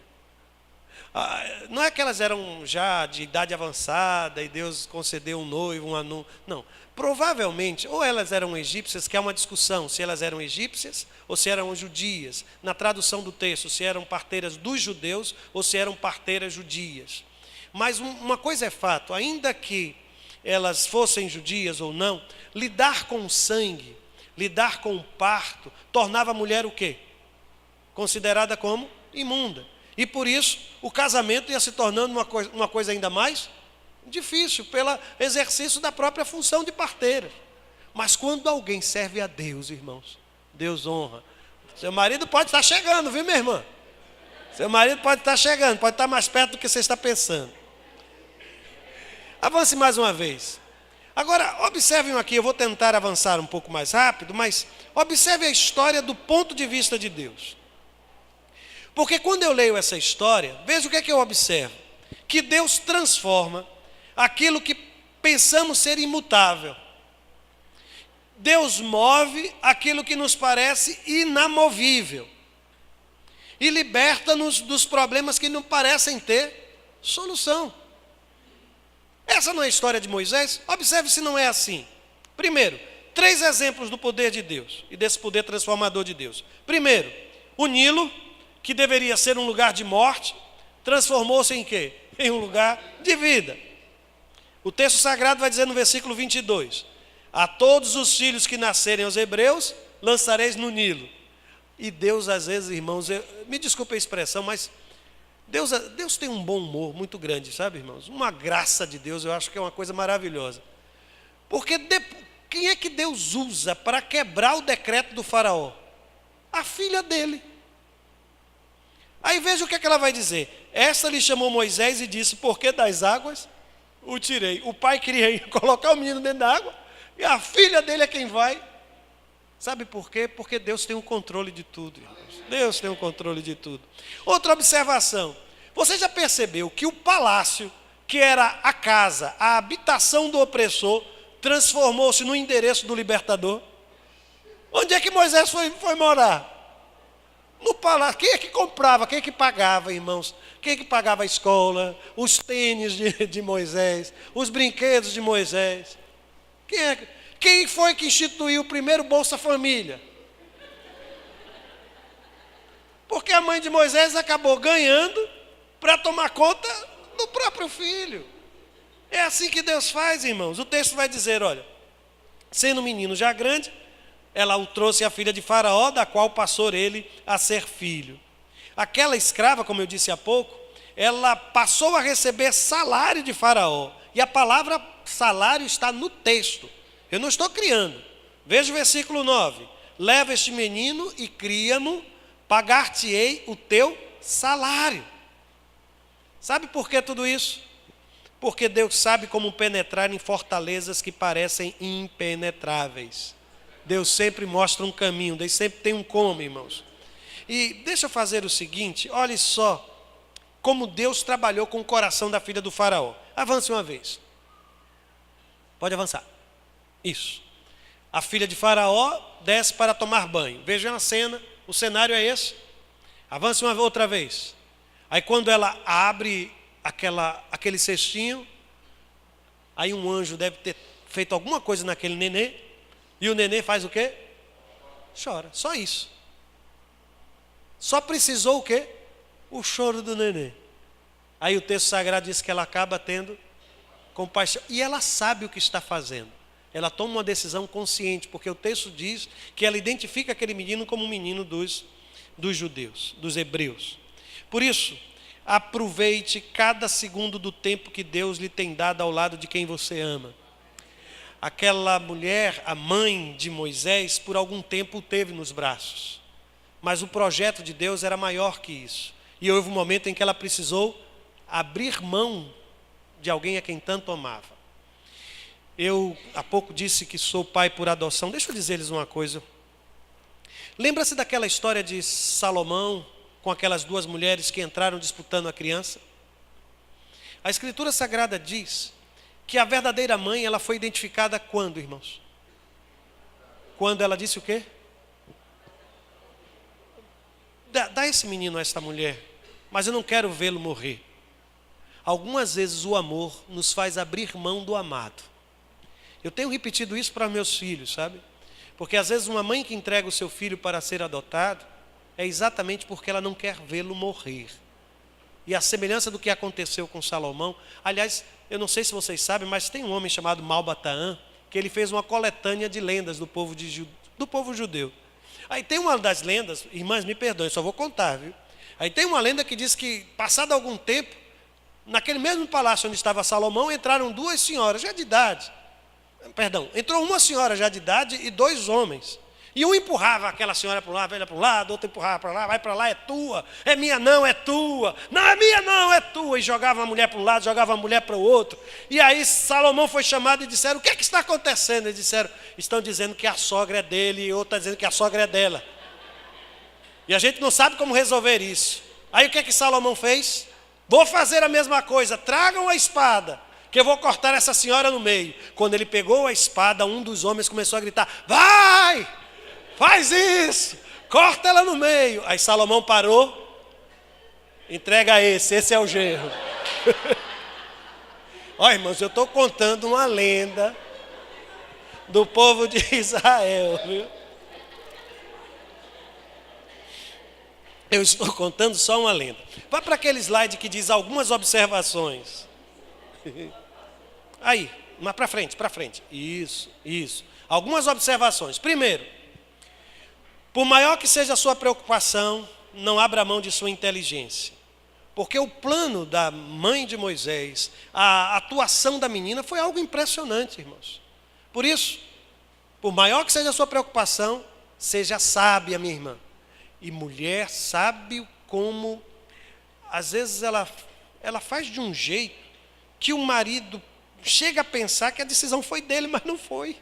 Não é que elas eram já de idade avançada e Deus concedeu um noivo, um anúncio. Não. Provavelmente, ou elas eram egípcias, que há uma discussão se elas eram egípcias ou se eram judias. Na tradução do texto, se eram parteiras dos judeus ou se eram parteiras judias. Mas uma coisa é fato, ainda que elas fossem judias ou não, lidar com o sangue, lidar com o parto, tornava a mulher o quê? Considerada como imunda. E por isso, o casamento ia se tornando uma coisa ainda mais difícil, pelo exercício da própria função de parteira. Mas quando alguém serve a Deus, irmãos, Deus honra. Seu marido pode estar chegando, viu, minha irmã? Seu marido pode estar chegando, pode estar mais perto do que você está pensando. Avance mais uma vez. Agora, observem aqui, eu vou tentar avançar um pouco mais rápido, mas observe a história do ponto de vista de Deus. Porque quando eu leio essa história, veja o que é que eu observo. Que Deus transforma aquilo que pensamos ser imutável. Deus move aquilo que nos parece inamovível. E liberta-nos dos problemas que não parecem ter solução. Essa não é a história de Moisés? Observe se não é assim. Primeiro, 3 exemplos do poder de Deus e desse poder transformador de Deus. Primeiro, o Nilo, que deveria ser um lugar de morte, transformou-se em quê? Em um lugar de vida. O texto sagrado vai dizer no versículo 22, a todos os filhos que nascerem aos hebreus, lançareis no Nilo. E Deus, às vezes, irmãos, me desculpe a expressão, mas Deus tem um bom humor muito grande, sabe, irmãos? Uma graça de Deus, eu acho que é uma coisa maravilhosa. Porque quem é que Deus usa para quebrar o decreto do faraó? A filha dele. Aí veja o que ela vai dizer. Essa lhe chamou Moisés e disse, por que das águas o tirei? O pai queria colocar o menino dentro da água, e a filha dele é quem vai. Sabe por quê? Porque Deus tem o controle de tudo, irmãos. Deus tem o controle de tudo. Outra observação. Você já percebeu que o palácio, que era a casa, a habitação do opressor, transformou-se no endereço do libertador? Onde é que Moisés foi morar? No palácio. Quem é que comprava? Quem é que pagava, irmãos? Quem é que pagava a escola, os tênis de Moisés, os brinquedos de Moisés? Quem foi que instituiu o primeiro Bolsa Família? Porque a mãe de Moisés acabou ganhando para tomar conta do próprio filho. É assim que Deus faz, irmãos. O texto vai dizer, olha, sendo um menino já grande, ela o trouxe a filha de Faraó, da qual passou ele a ser filho. Aquela escrava, como eu disse há pouco, ela passou a receber salário de Faraó. E a palavra salário está no texto. Eu não estou criando. Veja o versículo 9. Leva este menino e cria-mo, pagar-te-ei o teu salário. Sabe por que tudo isso? Porque Deus sabe como penetrar em fortalezas que parecem impenetráveis. Deus sempre mostra um caminho, Deus sempre tem um como, irmãos. E deixa eu fazer o seguinte, olhe só como Deus trabalhou com o coração da filha do faraó. Avance uma vez. Pode avançar. Isso. A filha de Faraó desce para tomar banho. Veja a cena, o cenário é esse. Avance uma outra vez. Aí quando ela abre aquele cestinho, aí um anjo deve ter feito alguma coisa naquele nenê, e o nenê faz o quê? Chora, só isso. Só precisou o quê? O choro do nenê. Aí o texto sagrado diz que ela acaba tendo compaixão. E ela sabe o que está fazendo. Ela toma uma decisão consciente, porque o texto diz que ela identifica aquele menino como um menino dos judeus, dos hebreus. Por isso, aproveite cada segundo do tempo que Deus lhe tem dado ao lado de quem você ama. Aquela mulher, a mãe de Moisés, por algum tempo o teve nos braços. Mas o projeto de Deus era maior que isso. E houve um momento em que ela precisou abrir mão de alguém a quem tanto amava. Eu há pouco disse que sou pai por adoção. Deixa eu dizer-lhes uma coisa. Lembra-se daquela história de Salomão com aquelas 2 mulheres que entraram disputando a criança? A Escritura Sagrada diz que a verdadeira mãe, ela foi identificada quando, irmãos? Quando ela disse o quê? Dá esse menino a esta mulher, mas eu não quero vê-lo morrer. Algumas vezes o amor nos faz abrir mão do amado. Eu tenho repetido isso para meus filhos, sabe? Porque às vezes uma mãe que entrega o seu filho para ser adotado, é exatamente porque ela não quer vê-lo morrer. E a semelhança do que aconteceu com Salomão, aliás, eu não sei se vocês sabem, mas tem um homem chamado Malbataã, que ele fez uma coletânea de lendas do povo judeu. Aí tem uma das lendas, irmãs, me perdoem, só vou contar, viu? Aí tem uma lenda que diz que, passado algum tempo, naquele mesmo palácio onde estava Salomão, entraram 2 senhoras já de idade. Entrou uma senhora já de idade e 2 homens. E um empurrava aquela senhora para um lado, velha para um lado, outro empurrava para lá, vai para lá, é tua, é minha não, é tua, não é minha não, é tua. E jogava a mulher para um lado, jogava a mulher para o outro. E aí Salomão foi chamado e disseram, o que é que está acontecendo? Eles disseram, estão dizendo que a sogra é dele e outro está dizendo que a sogra é dela. E a gente não sabe como resolver isso. Aí o que é que Salomão fez? Vou fazer a mesma coisa, tragam a espada, que eu vou cortar essa senhora no meio. Quando ele pegou a espada, um dos homens começou a gritar, vai, faz isso, corta ela no meio. Aí Salomão parou, entrega esse é o genro. Ó, irmãos, eu estou contando uma lenda do povo de Israel, viu? Eu estou contando só uma lenda. Vá para aquele slide que diz algumas observações. Aí, mas para frente, para frente. Isso, isso. Algumas observações. Primeiro, por maior que seja a sua preocupação, não abra mão de sua inteligência. Porque o plano da mãe de Moisés, a atuação da menina foi algo impressionante, irmãos. Por isso, por maior que seja a sua preocupação, seja sábia, minha irmã. E mulher sabe como, às vezes ela faz de um jeito que o marido chega a pensar que a decisão foi dele, mas não foi.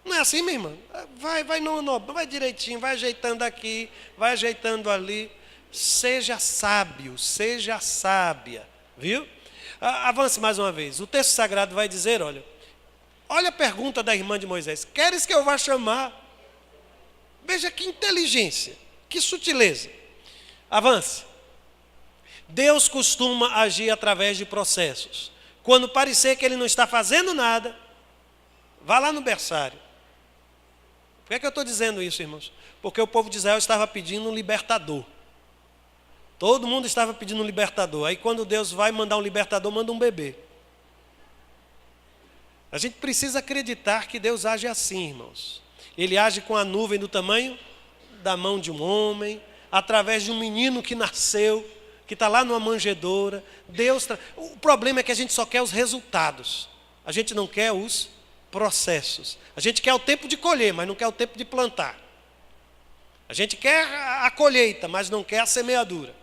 Não é assim, minha irmã? Vai direitinho, vai ajeitando aqui, vai ajeitando ali. Seja sábio, seja sábia, viu? Avance mais uma vez. O texto sagrado vai dizer, olha a pergunta da irmã de Moisés. Queres que eu vá chamar? Veja que inteligência, que sutileza. Avance. Deus costuma agir através de processos. Quando parecer que ele não está fazendo nada, vá lá no berçário. Por que eu estou dizendo isso, irmãos? Porque o povo de Israel estava pedindo um libertador. Todo mundo estava pedindo um libertador. Aí quando Deus vai mandar um libertador, manda um bebê. A gente precisa acreditar que Deus age assim, irmãos. Ele age com a nuvem do tamanho da mão de um homem, através de um menino que nasceu, que está lá numa manjedoura. O problema é que a gente só quer os resultados. A gente não quer os processos. A gente quer o tempo de colher, mas não quer o tempo de plantar. A gente quer a colheita, mas não quer a semeadura.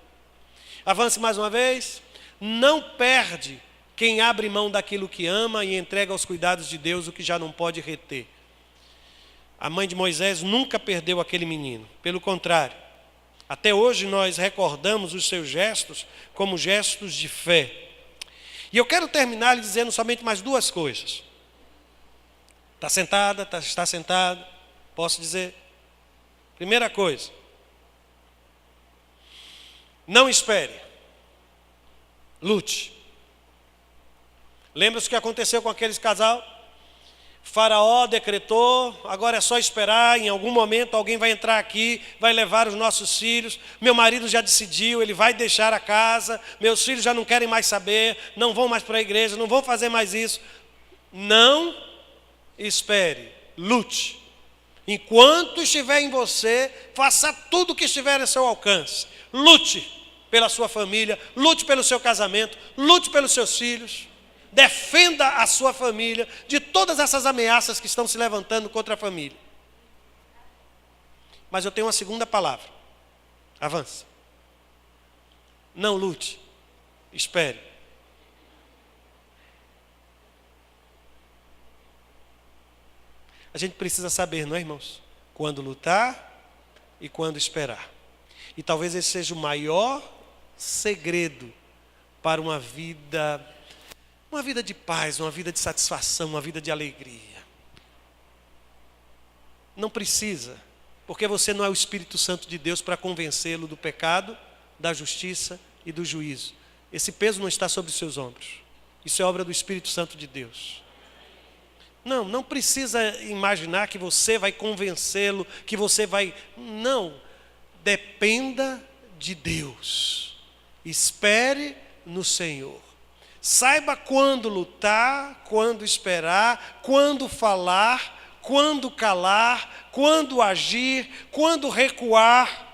Avance mais uma vez. Não perde quem abre mão daquilo que ama e entrega aos cuidados de Deus o que já não pode reter. A mãe de Moisés nunca perdeu aquele menino. Pelo contrário, até hoje nós recordamos os seus gestos como gestos de fé. E eu quero terminar lhe dizendo somente mais duas coisas. Está sentada? Está sentado? Posso dizer? Primeira coisa. Não espere. Lute. Lembra-se o que aconteceu com aqueles casal? Faraó decretou, agora é só esperar, em algum momento alguém vai entrar aqui, vai levar os nossos filhos. Meu marido já decidiu, ele vai deixar a casa, meus filhos já não querem mais saber, não vão mais para a igreja, não vão fazer mais isso. Não espere, lute. Enquanto estiver em você, faça tudo o que estiver a seu alcance. Lute pela sua família, lute pelo seu casamento, lute pelos seus filhos. Defenda a sua família de todas essas ameaças que estão se levantando contra a família. Mas eu tenho uma segunda palavra. Avance. Não lute. Espere. A gente precisa saber, não é, irmãos? Quando lutar e quando esperar. E talvez esse seja o maior segredo para uma vida de paz, uma vida de satisfação, uma vida de alegria. Não precisa, porque você não é o Espírito Santo de Deus para convencê-lo do pecado, da justiça e do juízo. Esse peso não está sobre os seus ombros. Isso é obra do Espírito Santo de Deus. Não precisa imaginar que você vai convencê-lo, que você vai... Não, dependa de Deus. Espere no Senhor. Saiba quando lutar, quando esperar, quando falar, quando calar, quando agir, quando recuar.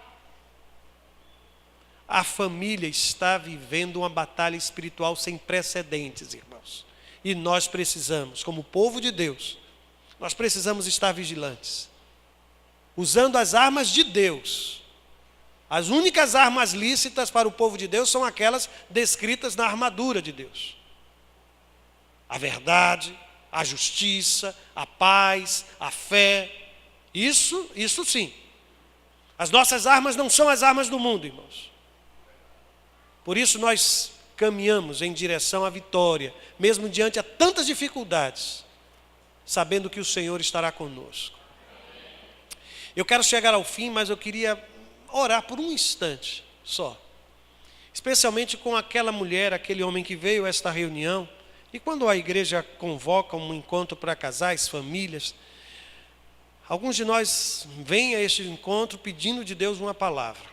A família está vivendo uma batalha espiritual sem precedentes, irmãos. E nós precisamos, como povo de Deus, nós precisamos estar vigilantes. Usando as armas de Deus. As únicas armas lícitas para o povo de Deus são aquelas descritas na armadura de Deus. A verdade, a justiça, a paz, a fé. Isso sim. As nossas armas não são as armas do mundo, irmãos. Por isso nós caminhamos em direção à vitória, mesmo diante de tantas dificuldades, sabendo que o Senhor estará conosco. Eu quero chegar ao fim, mas eu queria orar por um instante só. especialmente com aquela mulher, aquele homem que veio a esta reunião. E quando a igreja convoca um encontro para casais, famílias, alguns de nós vêm a este encontro pedindo de Deus uma palavra,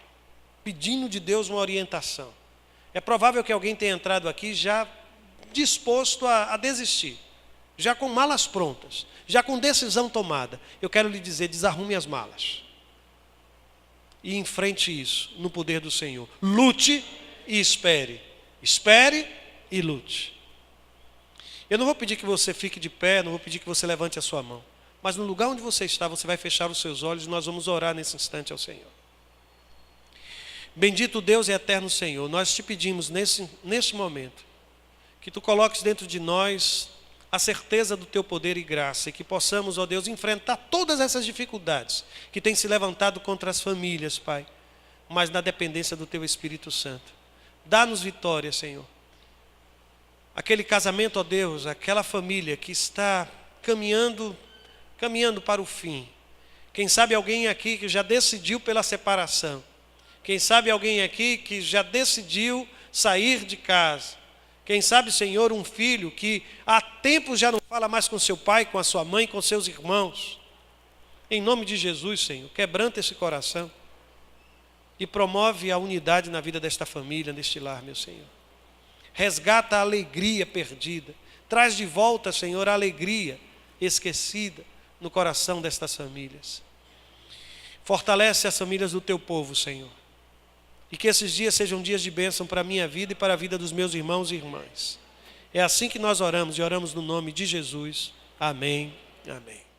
pedindo de Deus uma orientação. É provável que alguém tenha entrado aqui já disposto a desistir, já com malas prontas, já com decisão tomada. Eu quero lhe dizer, desarrume as malas e enfrente isso no poder do Senhor. Lute e espere. Espere e lute. Eu não vou pedir que você fique de pé, não vou pedir que você levante a sua mão. Mas no lugar onde você está, você vai fechar os seus olhos e nós vamos orar nesse instante ao Senhor. Bendito Deus e eterno Senhor, nós te pedimos neste momento que tu coloques dentro de nós a certeza do teu poder e graça e que possamos, ó Deus, enfrentar todas essas dificuldades que têm se levantado contra as famílias, Pai, mas na dependência do teu Espírito Santo. Dá-nos vitória, Senhor. Aquele casamento, ó Deus, aquela família que está caminhando para o fim. Quem sabe alguém aqui que já decidiu pela separação. Quem sabe alguém aqui que já decidiu sair de casa. Quem sabe, Senhor, um filho que há tempo já não fala mais com seu pai, com a sua mãe, com seus irmãos. Em nome de Jesus, Senhor, quebranta esse coração e promove a unidade na vida desta família, neste lar, meu Senhor. Resgata a alegria perdida. Traz de volta, Senhor, a alegria esquecida no coração destas famílias. Fortalece as famílias do teu povo, Senhor. E que esses dias sejam dias de bênção para a minha vida e para a vida dos meus irmãos e irmãs. É assim que nós oramos, e oramos no nome de Jesus. Amém. Amém.